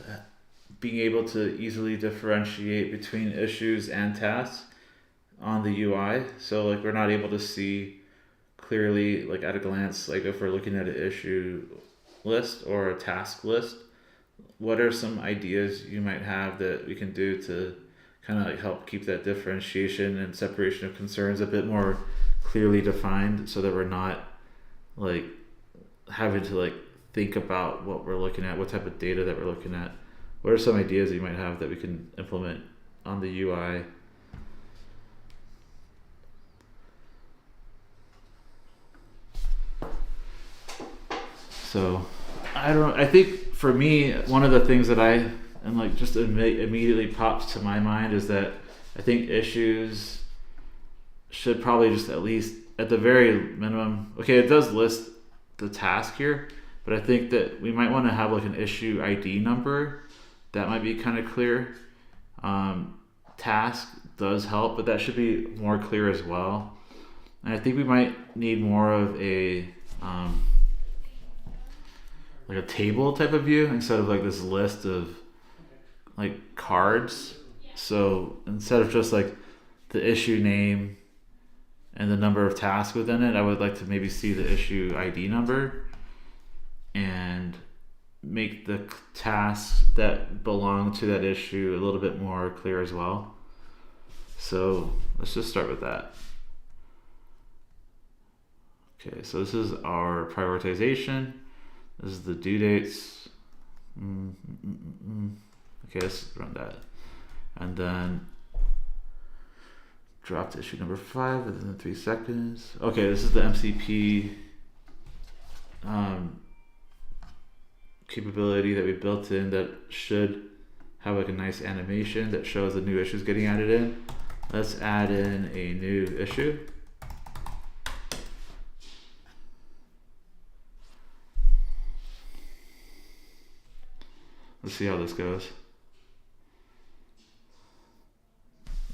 being able to easily differentiate between issues and tasks on the UI. So like we're not able to see clearly like at a glance, like if we're looking at an issue list or a task list, what are some ideas you might have that we can do to kind of like help keep that differentiation and separation of concerns a bit more clearly defined, so that we're not like having to like think about what we're looking at, what type of data that we're looking at. What are some ideas that you might have that we can implement on the UI? So I think for me, one of the things that I and like just immediately pops to my mind is that I think issues should probably just at least at the very minimum, okay, it does list the task here, but I think that we might want to have like an issue ID number. That might be kind of clear. Task does help, but that should be more clear as well. And I think we might need more of a like a table type of view instead of like this list of like cards. So instead of just like the issue name and the number of tasks within it, I would like to maybe see the issue ID number and make the tasks that belong to that issue a little bit more clear as well. So let's just start with that. Okay, so this is our prioritization. This is the due dates. Okay, let's run that. And then drop to issue number 5 within 3 seconds. Okay, this is the MCP capability that we built in that should have like a nice animation that shows the new issues getting added in. Let's add in a new issue. Let's see how this goes.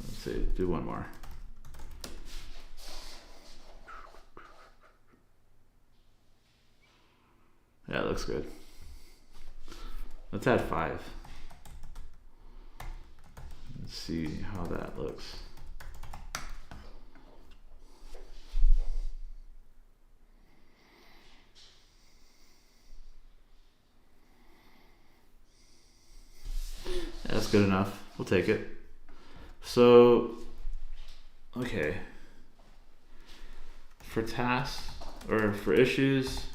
Let's see, do one more. Yeah, it looks good. Let's add 5. Let's see how that looks. That's good enough. We'll take it. So, okay. For tasks or for issues,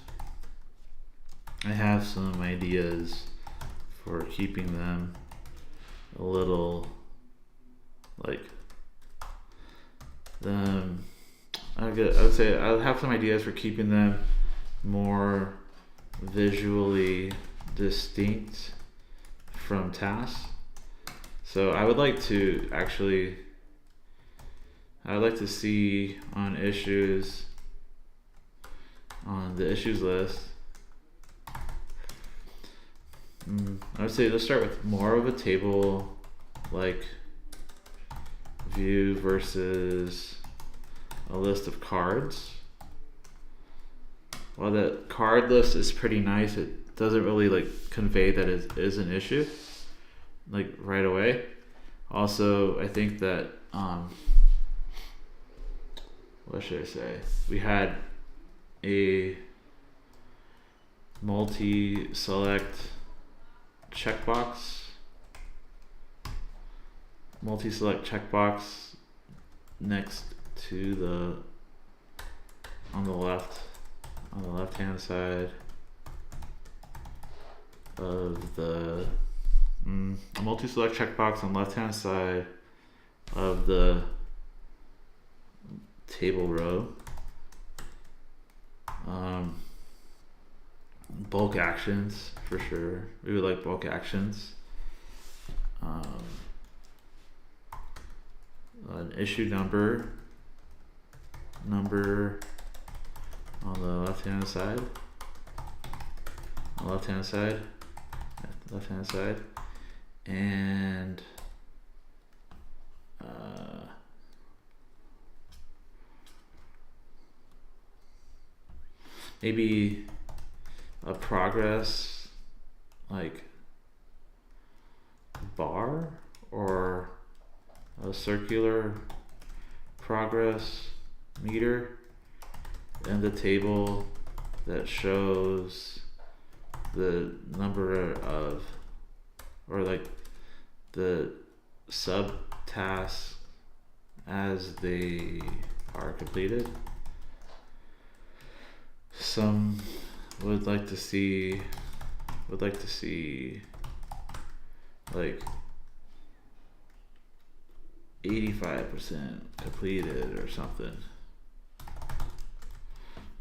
I have some ideas for keeping them a little like I would say I would have some ideas for keeping them more visually distinct from tasks. So I would like to see on issues, on the issues list, I would say let's start with more of a table like view versus a list of cards. While the card list is pretty nice, it doesn't really like convey that it is an issue like right away. Also, I think that what should I say? We had a multi-select checkbox next to on the left hand side of the a multi-select checkbox on the left hand side of the table row. Bulk actions for sure. We would like bulk actions. An issue number on the left hand side. And maybe a progress like bar or a circular progress meter in the table that shows the number of, or like the subtasks as they are completed. Some would like to see like 85% completed or something.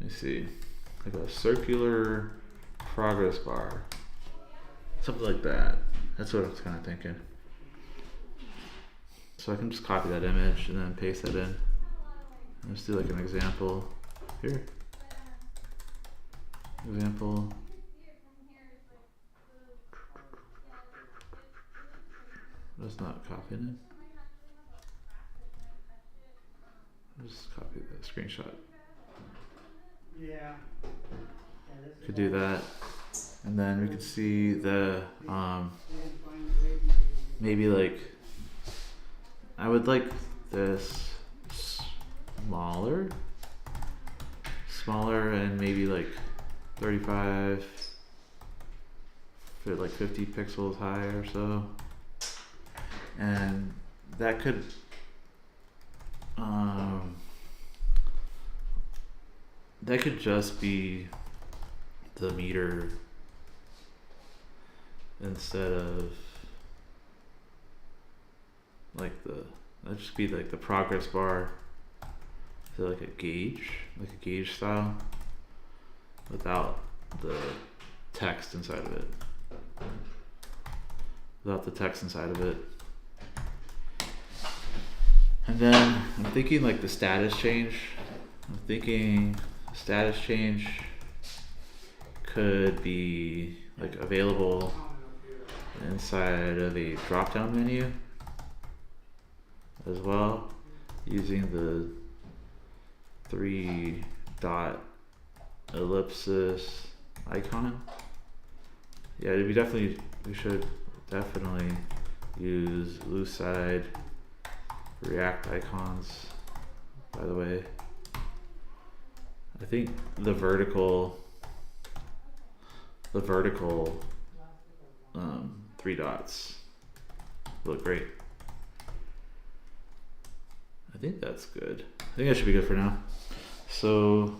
Let me see, like a circular progress bar, something like that. That's what I was kind of thinking. So I can just copy that image and then paste that in. Let's do like an example here. Example. That's not copying it. Just copy the screenshot. Yeah. Could do that, and then we could see the maybe like I would like this smaller, and maybe like 35, like 50 pixels high or so, and that could just be the meter instead of like that'd just be like the progress bar, so like a gauge style without the text inside of it. And then I'm thinking like the status change. Could be like available inside of a drop-down menu as well, using the 3-dot ellipsis icon. Yeah, we should definitely use Lucide React icons, by the way. I think the vertical 3 dots look great. I think that's good. I think that should be good for now. So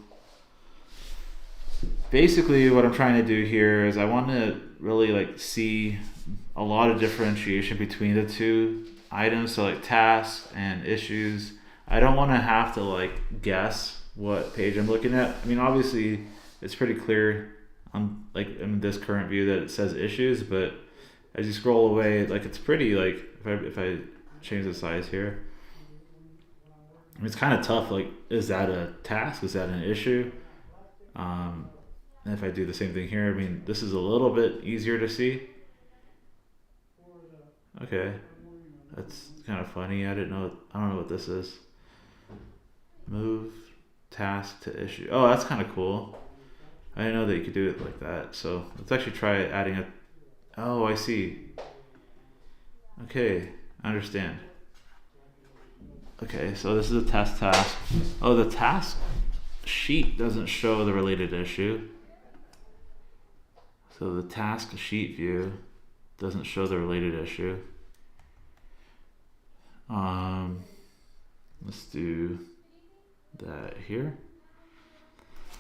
basically what I'm trying to do here is I want to really like see a lot of differentiation between the two items. So like tasks and issues. I don't want to have to like guess what page I'm looking at. I mean, obviously it's pretty clear on like in this current view that it says issues, but as you scroll away, like it's pretty like if I change the size here, I mean, it's kind of tough. Like, is that a task? Is that an issue? And if I do the same thing here, I mean, this is a little bit easier to see. Okay, that's kind of funny. I don't know what this is. Move task to issue. Oh, that's kind of cool. I didn't know that you could do it like that. So let's actually try adding a. Oh, I see. Okay, I understand. Okay, so this is a test task. Oh, the task sheet doesn't show the related issue. So the task sheet view doesn't show the related issue. Let's do that here.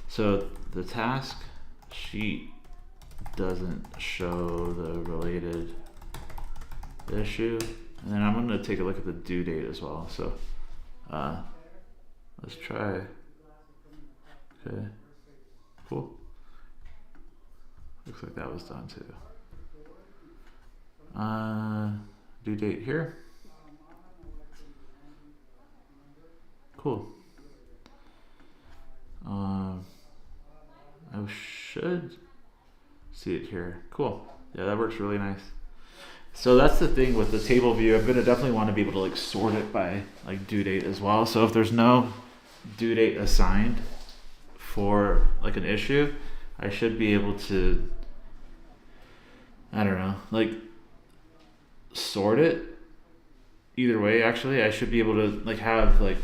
So the task sheet doesn't show the related issue. And then I'm going to take a look at the due date as well. So let's try. Okay, cool. Looks like that was done too. Due date here. Cool. I should see it here. Cool. Yeah, that works really nice. So that's the thing with the table view. I'm gonna definitely want to be able to like sort it by like due date as well. So if there's no due date assigned for like an issue, I should be able to, I don't know, like sort it either way. Actually, I should be able to like have like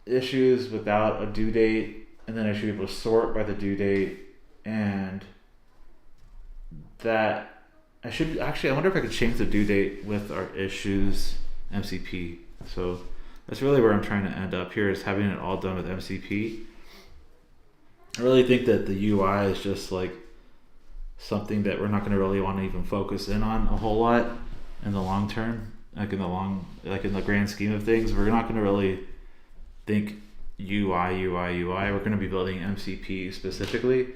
issues without a due date, and then I should be able to sort by the due date, and that I should actually, I wonder if I could change the due date with our issues MCP. So that's really where I'm trying to end up here, is having it all done with MCP. I really think that the UI is just like something that we're not going to really want to even focus in on a whole lot in the long term, like in the grand scheme of things. We're not going to really think UI. We're going to be building MCP specifically.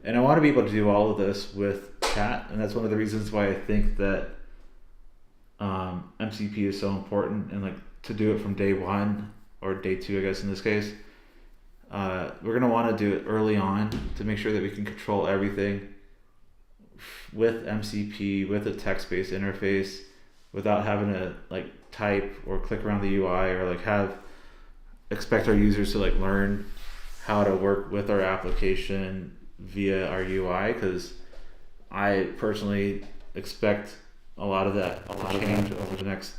And I want to be able to do all of this with chat, and that's one of the reasons why I think that MCP is so important, and like to do it from day one or day two, I guess in this case. We're going to want to do it early on to make sure that we can control everything with MCP, with a text-based interface, without having to like type or click around the UI or like expect our users to like learn how to work with our application via our UI, because I personally expect a lot of that to change over the next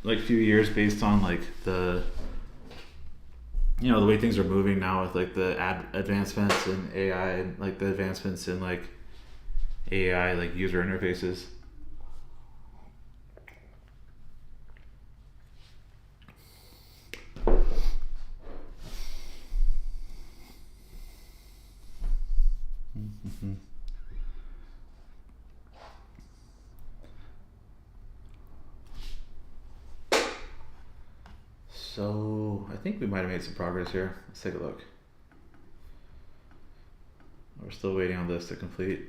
like few years based on like the way things are moving now with like the advancements in AI and like the advancements in like AI like user interfaces. Mm-hmm. So I think we might have made some progress here. Let's take a look. We're still waiting on this to complete.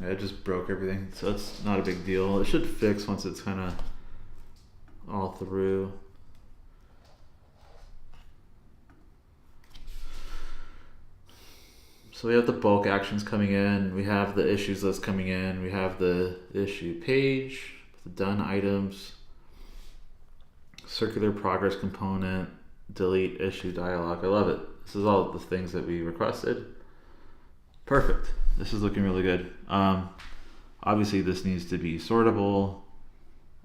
I just broke everything, so it's not a big deal. It should fix once it's kind of all through. So we have the bulk actions coming in, we have the issues list coming in, we have the issue page, the done items, circular progress component, delete issue dialog. I love it. This is all the things that we requested. Perfect. This is looking really good. Obviously this needs to be sortable.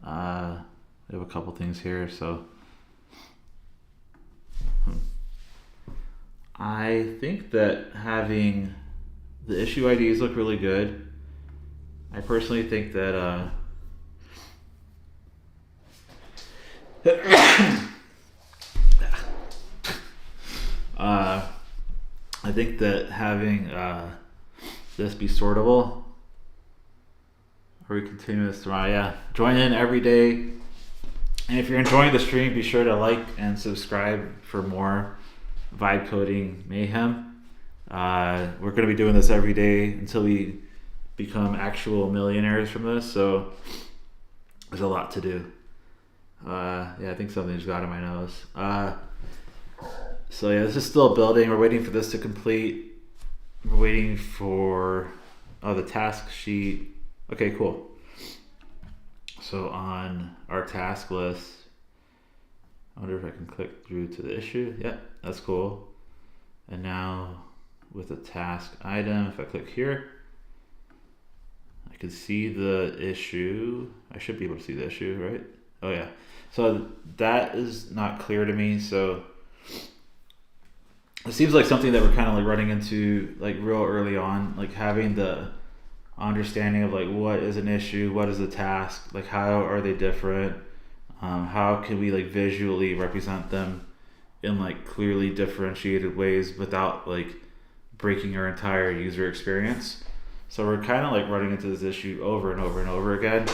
We have a couple things here, so I think that having the issue IDs look really good. I personally think that I think that having this be sortable we continue this tomorrow. Yeah, join in every day. And if you're enjoying the stream, be sure to like and subscribe for more vibe coding mayhem. We're going to be doing this every day until we become actual millionaires from this. So there's a lot to do. Yeah, I think something just got in my nose. So yeah, this is still building. We're waiting for this to complete. We're waiting for the task sheet. Okay, cool. So on our task list, I wonder if I can click through to the issue. Yep, that's cool. And now with the task item, if I click here, I can see the issue. I should be able to see the issue, right? Oh yeah. So that is not clear to me. So it seems like something that we're kind of like running into like real early on, like having the understanding of like what is an issue, what is a task, like how are they different, how can we like visually represent them in like clearly differentiated ways without like breaking our entire user experience. So we're kind of like running into this issue over and over and over again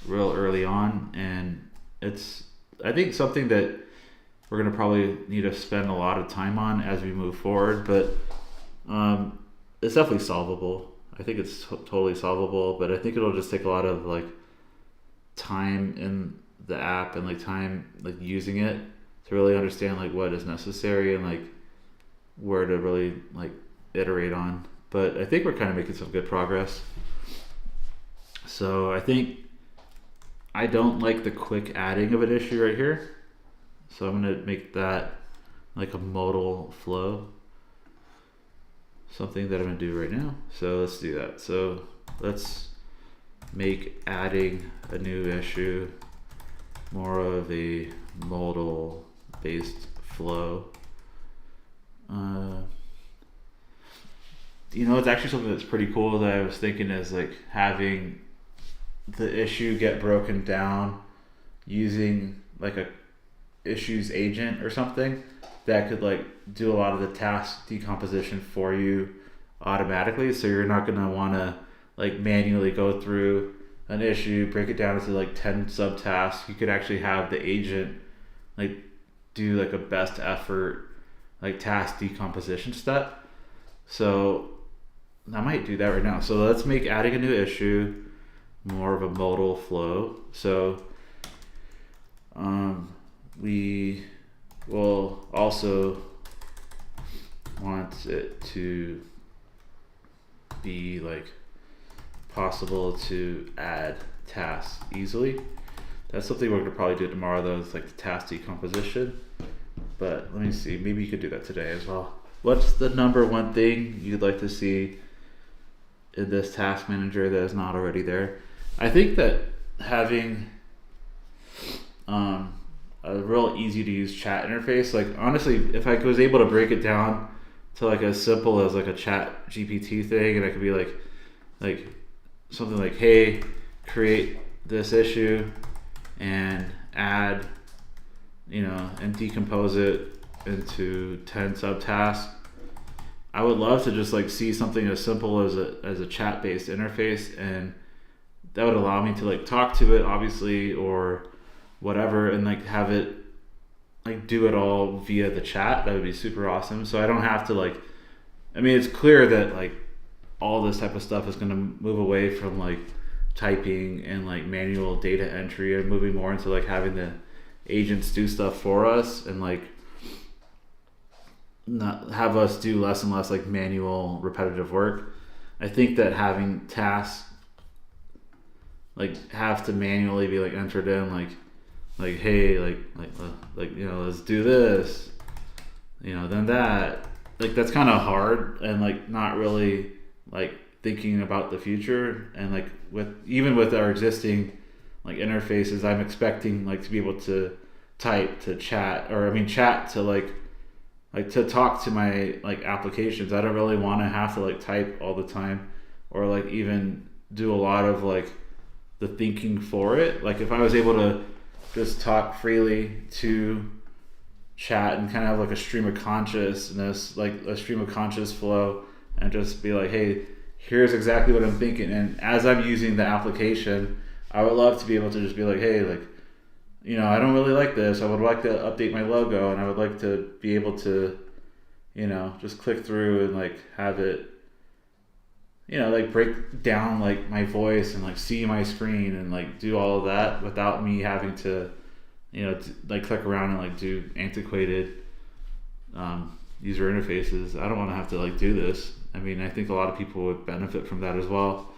real early on, and it's I think something that we're going to probably need to spend a lot of time on as we move forward, but it's definitely solvable. I think it's totally solvable, but I think it'll just take a lot of like time in the app and like time like using it to really understand like what is necessary and like where to really like iterate on. But I think we're kind of making some good progress. So I think I don't like the quick adding of an issue right here. So I'm going to make that like a modal flow. Something that I'm going to do right now. So let's do that. So let's make adding a new issue more of a modal based flow. It's actually something that's pretty cool that I was thinking is like having the issue get broken down using like a issues agent or something that could like do a lot of the task decomposition for you automatically, so you're not going to want to like manually go through an issue, break it down into like 10 subtasks. You could actually have the agent like do like a best effort like task decomposition step. So I might do that right now. So let's make adding a new issue more of a modal flow. So we will also want it to be like possible to add tasks easily. That's something we're gonna probably do tomorrow though. It's like the task decomposition. But let me see, maybe you could do that today as well. What's the number one thing you'd like to see in this task manager that is not already there? I think that having a real easy to use chat interface, like honestly, if I was able to break it down to like as simple as like a chat GPT thing, and I could be like something like, hey, create this issue and add, and decompose it into 10 subtasks. I would love to just like see something as simple as a chat based interface, and that would allow me to like talk to it obviously or whatever, and like have it like do it all via the chat. That would be super awesome. So I don't have to like, it's clear that like all this type of stuff is going to move away from like typing and like manual data entry and moving more into like having the agents do stuff for us and like not have us do less and less like manual repetitive work. I think that having tasks like have to manually be like entered in like hey like let's do this, then that, like that's kind of hard and like not really like thinking about the future. And like with our existing like interfaces, I'm expecting like to be able to type to chat, or chat to like to talk to my like applications. I don't really want to have to like type all the time or like even do a lot of like the thinking for it. Like if I was able to just talk freely to chat and kind of have like a stream of consciousness, like a stream of conscious flow, and just be like, hey, here's exactly what I'm thinking. And as I'm using the application, I would love to be able to just be like, hey, like, I don't really like this. I would like to update my logo, and I would like to be able to, just click through and like have it, like break down like my voice and like see my screen and like do all of that without me having to, like click around and like do antiquated user interfaces. I don't want to have to like do this. I mean, I think a lot of people would benefit from that as well.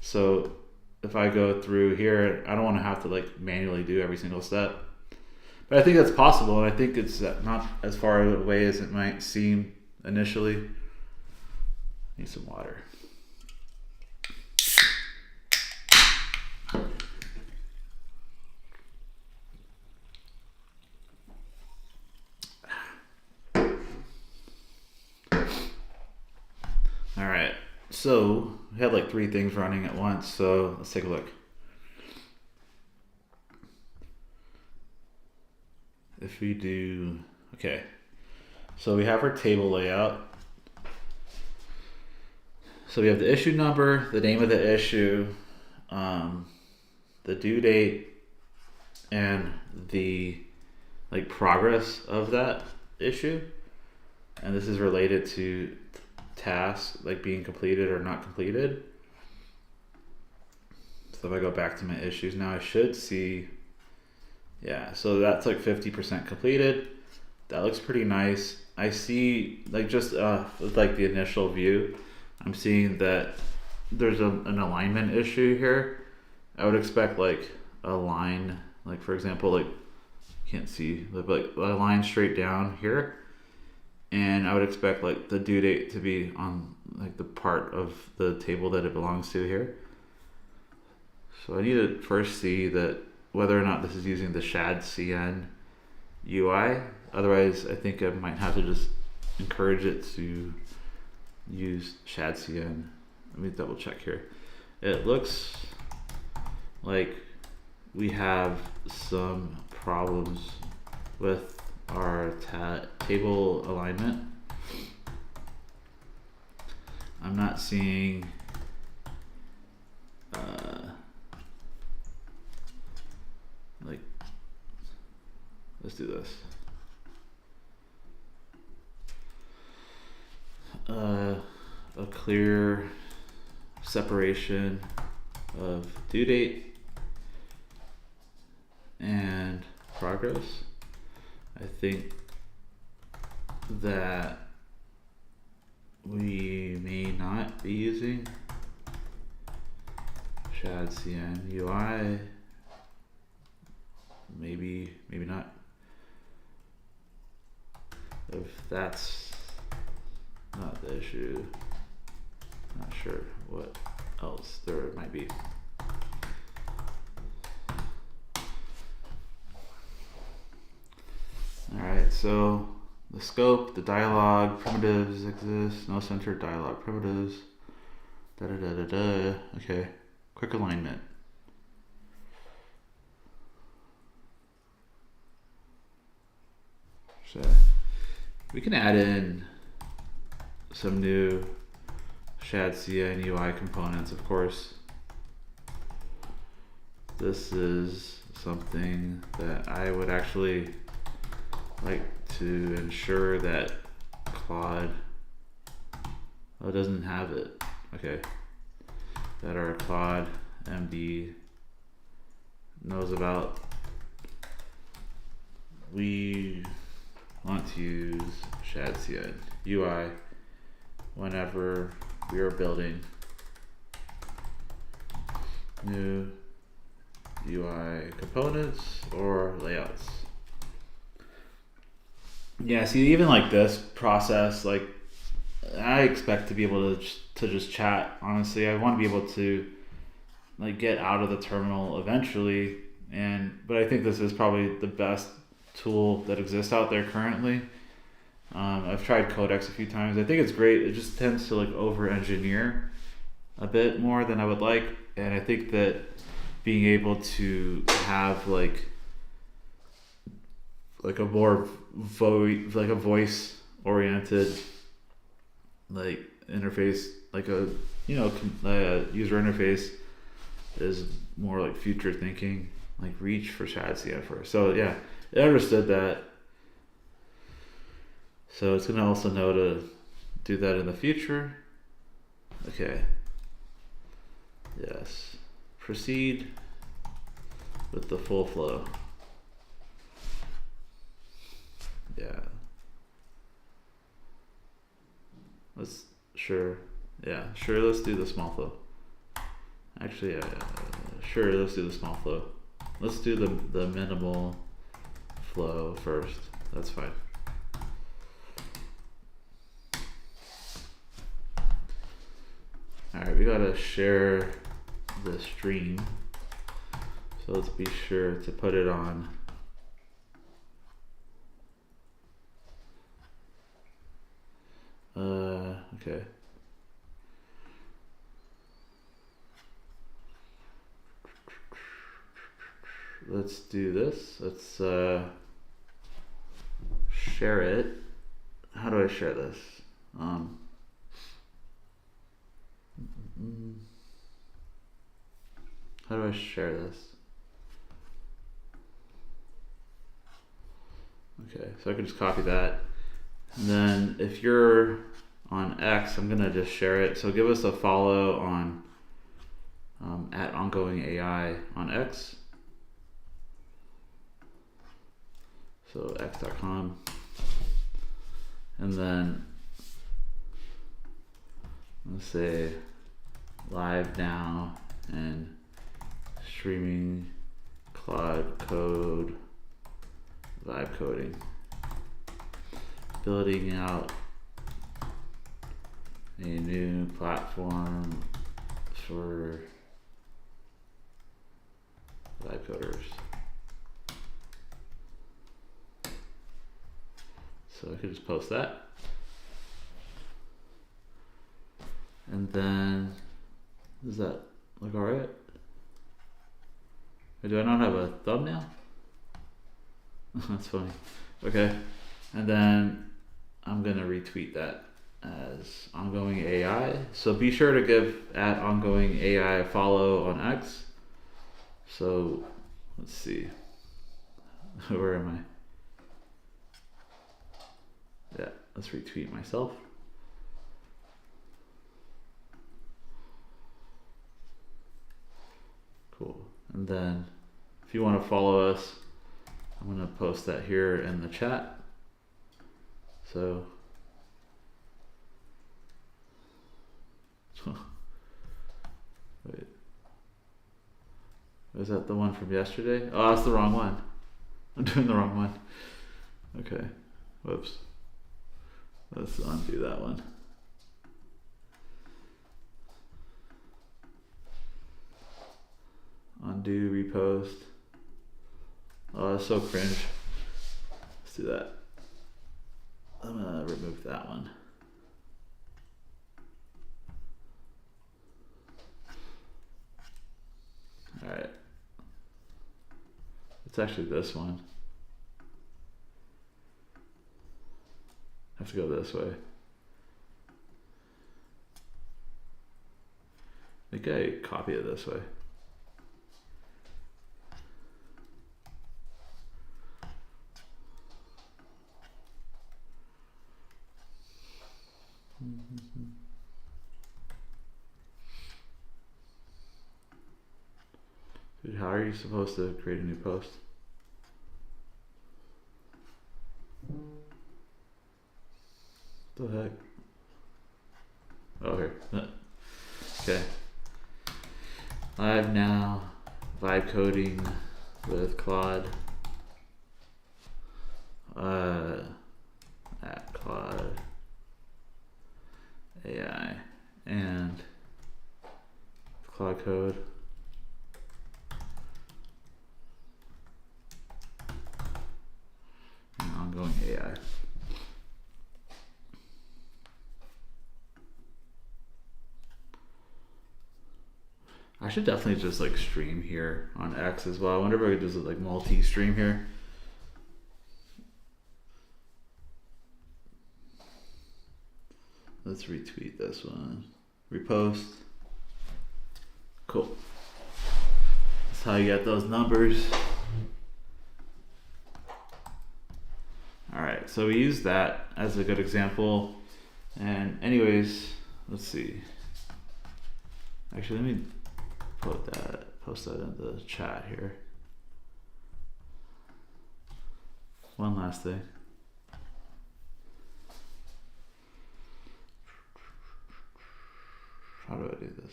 So if I go through here, I don't want to have to like manually do every single step. But I think that's possible, and I think it's not as far away as it might seem initially. Need some water. All right, so we had like 3 things running at once, so let's take a look. If we do, okay, so we have our table layout. So we have the issue number, the name of the issue, the due date, and the like progress of that issue. And this is related to tasks like being completed or not completed. So if I go back to my issues now, I should see, yeah, so that's like 50% completed. That looks pretty nice. I see like just like the initial view, I'm seeing that there's an alignment issue here. I would expect like a line, like for example, like can't see, but like a line straight down here. And I would expect like the due date to be on like the part of the table that it belongs to here. So I need to first see that whether or not this is using the ShadCN UI. Otherwise, I think I might have to just encourage it to use ShadCN. Let me double check here. It looks like we have some problems with our table alignment. I'm not seeing like, let's do this. A clear separation of due date and progress. I think that we may not be using ShadCN UI. Maybe not. If that's not the issue, not sure what else there might be. Alright, so the scope, the dialog, primitives exist, no center dialog primitives, okay, quick alignment. So we can add in some new ShadCN UI components, of course. This is something that I would actually like to ensure that Claude doesn't have it. Okay, that our Claude MD knows about. We want to use ShadCN UI whenever we are building new UI components or layouts. Yeah, see, even like this process, like I expect to be able to just chat. Honestly, I want to be able to like get out of the terminal eventually, but I think this is probably the best tool that exists out there currently. I've tried Codex a few times. I think it's great. It just tends to like over engineer a bit more than I would like, and I think that being able to have like a more voice oriented like interface, like a user interface is more like future thinking, like reach for ShadCN first. So yeah, it understood that. So it's gonna also know to do that in the future. Okay. Yes. Proceed with the full flow. Yeah. Let's let's do the small flow. Actually, sure, let's do the small flow. Let's do the minimal flow first. That's fine. Alright, we gotta share the stream. So let's be sure to put it on. Okay. Let's do this. Let's share it. How do I share this? How do I share this? Okay, so I can just copy that. And then if you're on X, I'm gonna just share it. So give us a follow on at ongoing AI on X. So x.com. And then let's say live now and streaming Claude Code vibe coding, building out a new platform for vibe coders. So I could just post that. And then, does that look alright? Or do I not have a thumbnail? That's funny. Okay. And then I'm gonna retweet that as ongoing AI. So be sure to give at ongoing AI a follow on X. So let's see. Where am I? Yeah, let's retweet myself. Cool. And then if you want to follow us, I'm going to post that here in the chat. So wait, was that the one from yesterday? Oh, that's the wrong one. I'm doing the wrong one. Okay, whoops. Let's undo that one. Undo, repost. Oh, that's so cringe. Let's do that. I'm gonna remove that one. Alright. It's actually this one. I have to go this way. I think I copy it this way. Dude, how are you supposed to create a new post? The heck? Oh, here. Okay. Live now, vibe coding with Claude. At Claude AI and Claude Code. And ongoing AI. I should definitely just like stream here on X as well. I wonder if I could just like multi-stream here. let's retweet this one. Repost. Cool. That's how you get those numbers. Alright, so we use that as a good example. And anyways, let's see. Actually, let me post that in the chat here. One last thing. How do I do this?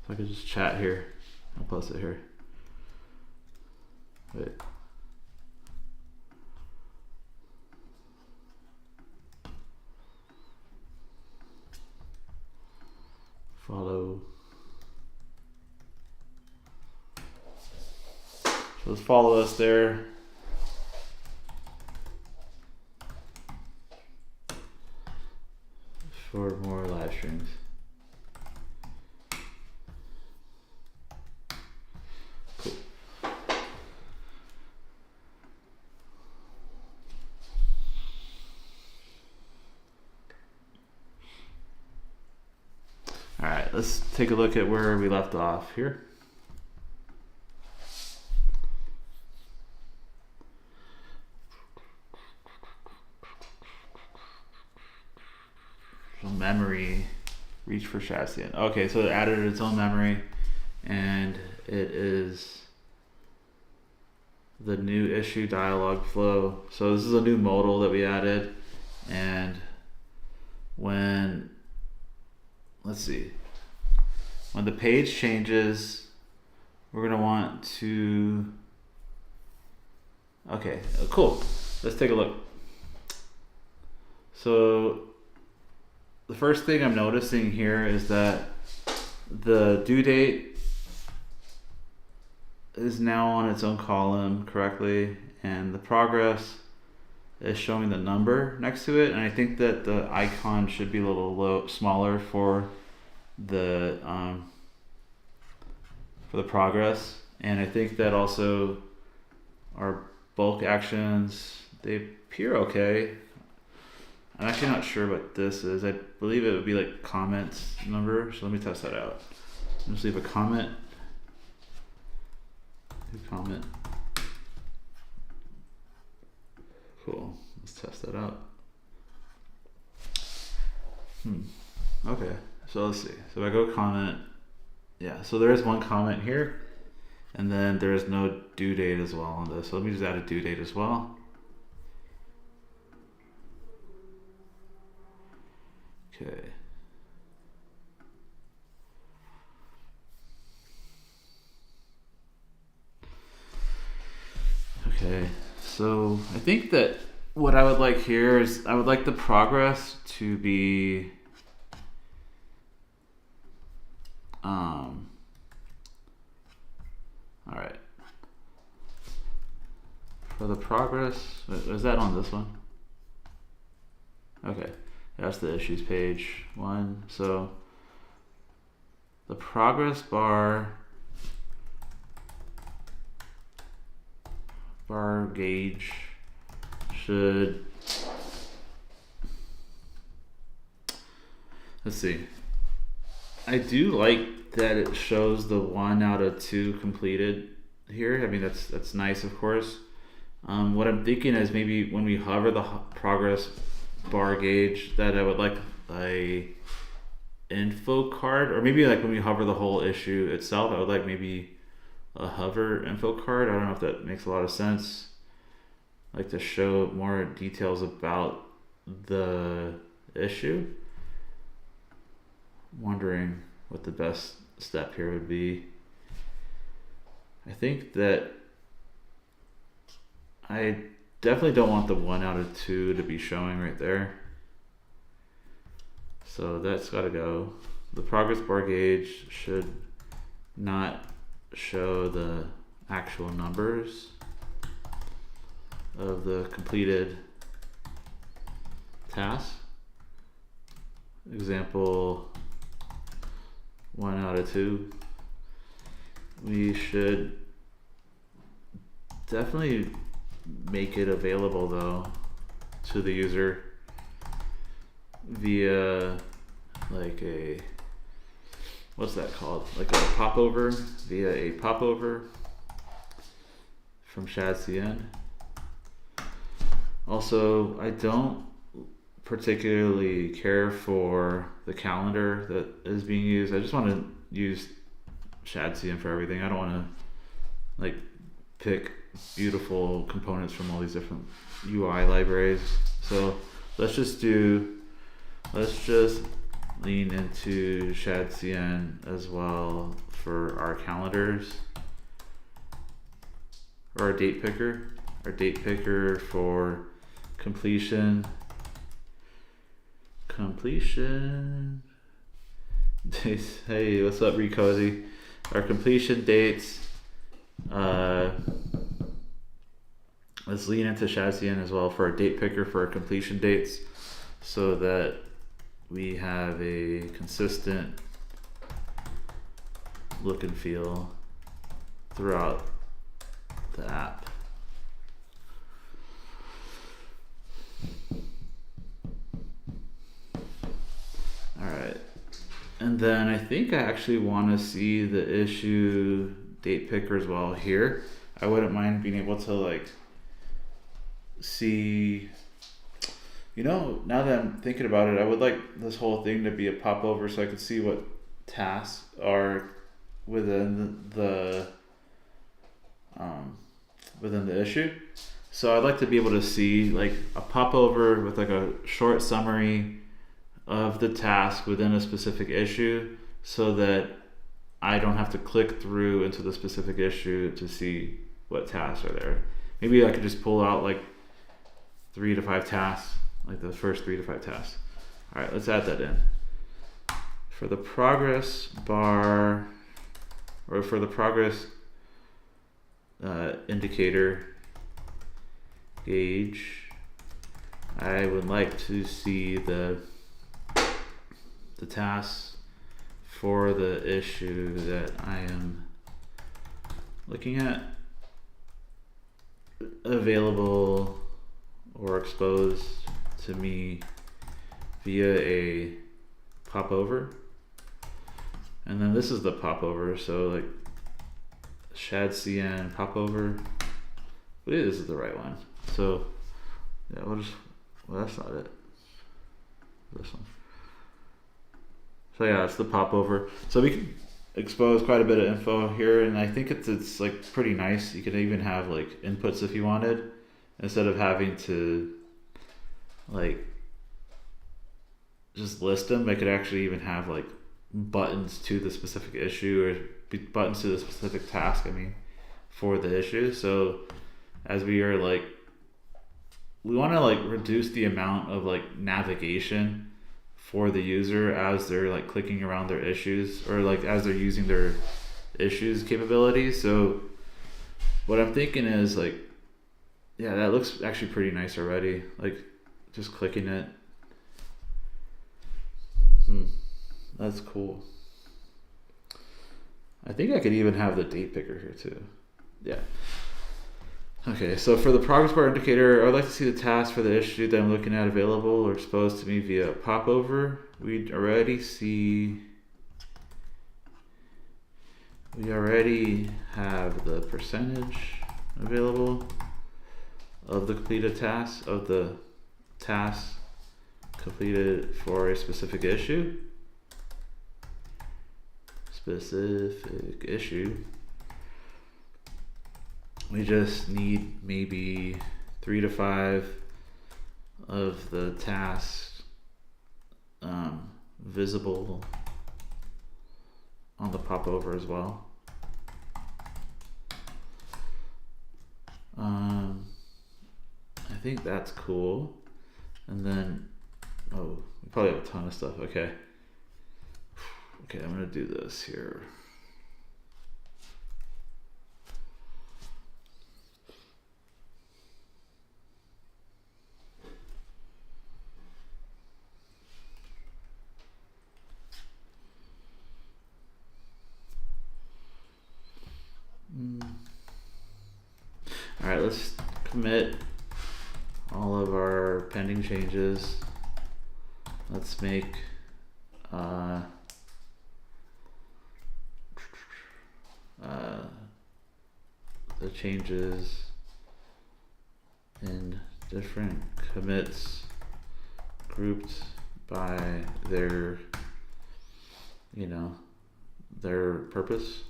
So I could just chat here. I'll post it here. Wait. Follow. So let's follow us there. For more live streams. Cool. All right, let's take a look at where we left off here. Memory, reach for Shastian. Okay, so it added its own memory, and it is the new issue dialog flow. So this is a new modal that we added, and when, let's see, when the page changes, we're gonna want to, okay, cool. Let's take a look. So the first thing I'm noticing here is that the due date is now on its own column correctly, and the progress is showing the number next to it. And I think that the icon should be a little smaller for the progress. And I think that also our bulk actions, they appear okay. I'm actually not sure what this is. I believe it would be like comments number. So let me test that out. Let's leave a comment. New comment. Cool. Let's test that out. Okay. So let's see. So if I go comment, yeah. So there is one comment here, and then there is no due date as well on this. So let me just add a due date as well. Okay. Okay, so I think that what I would like here is I would like the progress to be all right. For the progress, is that on this one? Okay. That's the issues page 1. So the progress bar gauge should, let's see. I do like that it shows the 1 out of 2 completed here. I mean, that's nice, of course. What I'm thinking is maybe when we hover the progress bar gauge, that I would like a info card, or maybe like when we hover the whole issue itself, I would like maybe a hover info card. I don't know if that makes a lot of sense. I like to show more details about the issue. I'm wondering what the best step here would be. I think that I definitely don't want the 1 out of 2 to be showing right there. So that's got to go. The progress bar gauge should not show the actual numbers of the completed task. Example 1 out of 2. We should definitely make it available though to the user via like a, what's that called? Like a popover, via a popover from ShadCN. Also, I don't particularly care for the calendar that is being used. I just want to use ShadCN for everything. I don't want to like pick beautiful components from all these different UI libraries. So let's just lean into ShadCN as well for our calendars, or our date picker for completion dates. Hey, what's up, Recozy? Our completion dates. Let's lean into ShadCN as well for our date picker for our completion dates, so that we have a consistent look and feel throughout the app. Alright, and then I think I actually want to see the issue date picker as well here. I wouldn't mind being able to like see, now that I'm thinking about it, I would like this whole thing to be a popover so I could see what tasks are within the issue. So I'd like to be able to see like a popover with like a short summary of the task within a specific issue, so that I don't have to click through into the specific issue to see what tasks are there. Maybe I could just pull out like 3 to 5 tasks, like the first 3 to 5 tasks. All right, let's add that in. For the progress bar, or for the progress indicator gauge, I would like to see the tasks for the issue that I am looking at available or exposed to me via a popover. And then this is the popover, so like ShadCN popover. Wait, this is the right one. So yeah, well, that's not it. This one. So yeah, that's the popover. So we can expose quite a bit of info here, and I think it's like pretty nice. You could even have like inputs if you wanted, instead of having to like just list them. I could actually even have like buttons to the specific issue, or buttons to the specific task, for the issue. So as we want to like reduce the amount of like navigation for the user as they're like clicking around their issues, or like as they're using their issues capabilities. So what I'm thinking is like, yeah, that looks actually pretty nice already. Like just clicking it. That's cool. I think I could even have the date picker here too. Yeah. Okay, so for the progress bar indicator, I'd like to see the task for the issue that I'm looking at available or exposed to me via popover. We already have the percentage available of the completed task, of the task completed for a specific issue. We just need maybe 3 to 5 of the tasks visible on the popover as well. I think that's cool. And then, we probably have a ton of stuff. Okay, I'm gonna do this here. commit all of our pending changes. Let's make the changes in different commits grouped by their, you know, their purpose.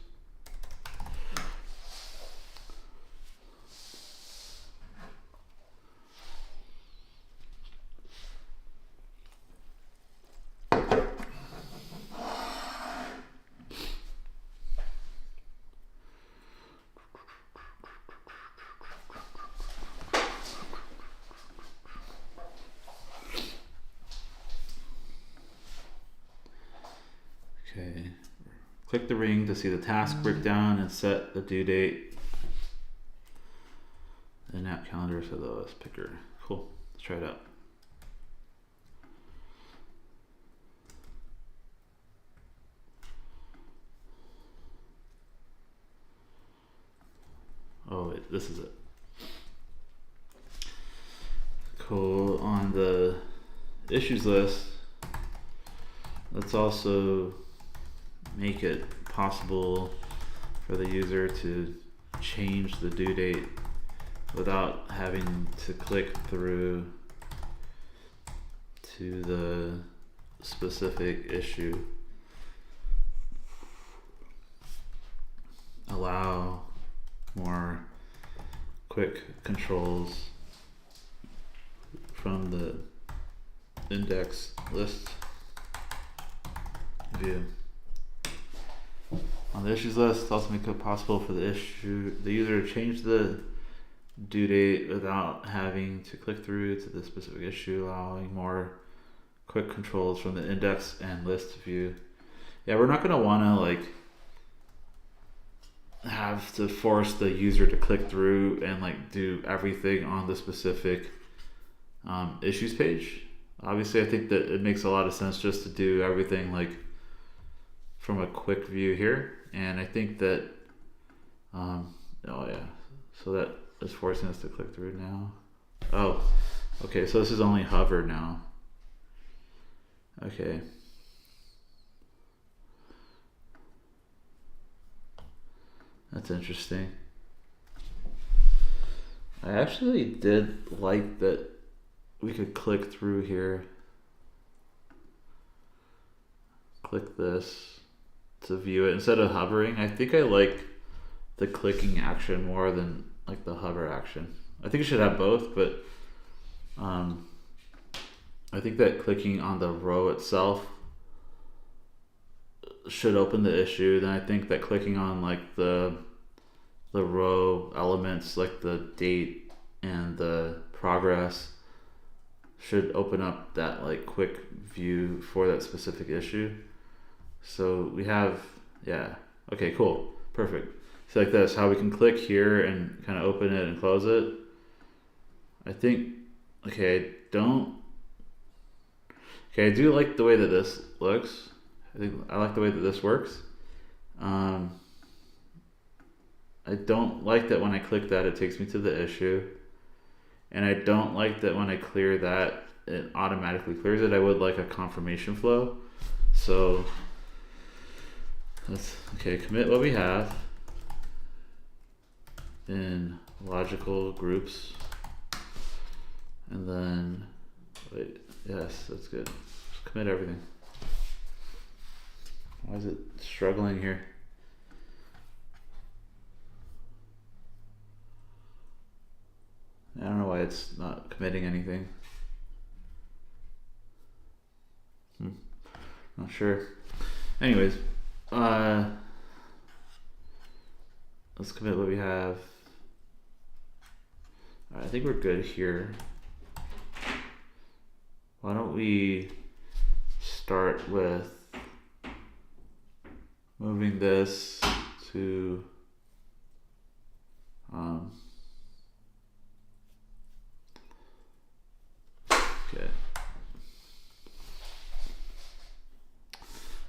Okay, click the ring to see the task breakdown and set the due date. And app calendar for the OS picker. Cool, let's try it out. Oh wait, this is it. Cool, on the issues list, let's also make it possible for the user to change the due date without having to click through to the specific issue. Allow more quick controls from the index list view. On the issues list, also make it possible for the user to change the due date without having to click through to the specific issue, allowing more quick controls from the index and list view. Yeah, we're not gonna wanna like have to force the user to click through and like do everything on the specific issues page. Obviously, I think that it makes a lot of sense just to do everything like from a quick view here, and I think that oh yeah, so that is forcing us to click through now. Oh, okay, so this is only hover now. Okay, that's interesting. I actually did like that we could click through here. Click this to view it instead of hovering. I think I like the clicking action more than like the hover action. I think it should have both, but I think that clicking on the row itself should open the issue. Then I think that clicking on like the row elements like the date and the progress should open up that like quick view for that specific issue. So we have, yeah, okay, cool, perfect. So like this, how we can click here and kind of open it and close it. I think, okay, I do like the way that this looks. I like the way that this works. I don't like that when I click that, it takes me to the issue. And I don't like that when I clear that, it automatically clears it. I would like a confirmation flow. So let's, okay, commit what we have in logical groups. And then, wait, yes, that's good. Just commit everything. Why is it struggling here? I don't know why it's not committing anything. Not sure. Anyways, let's commit what we have. I think we're good here. Why don't we start with moving this to okay.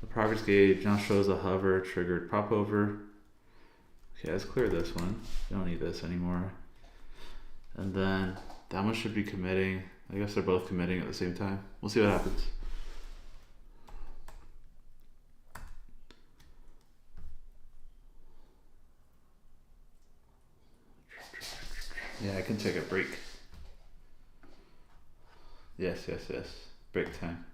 The progress gauge now shows a hover triggered popover. Okay, let's clear this one. We don't need this anymore. And then that one should be committing. I guess they're both committing at the same time. We'll see what happens. Yeah, I can take a break. Yes. Break time.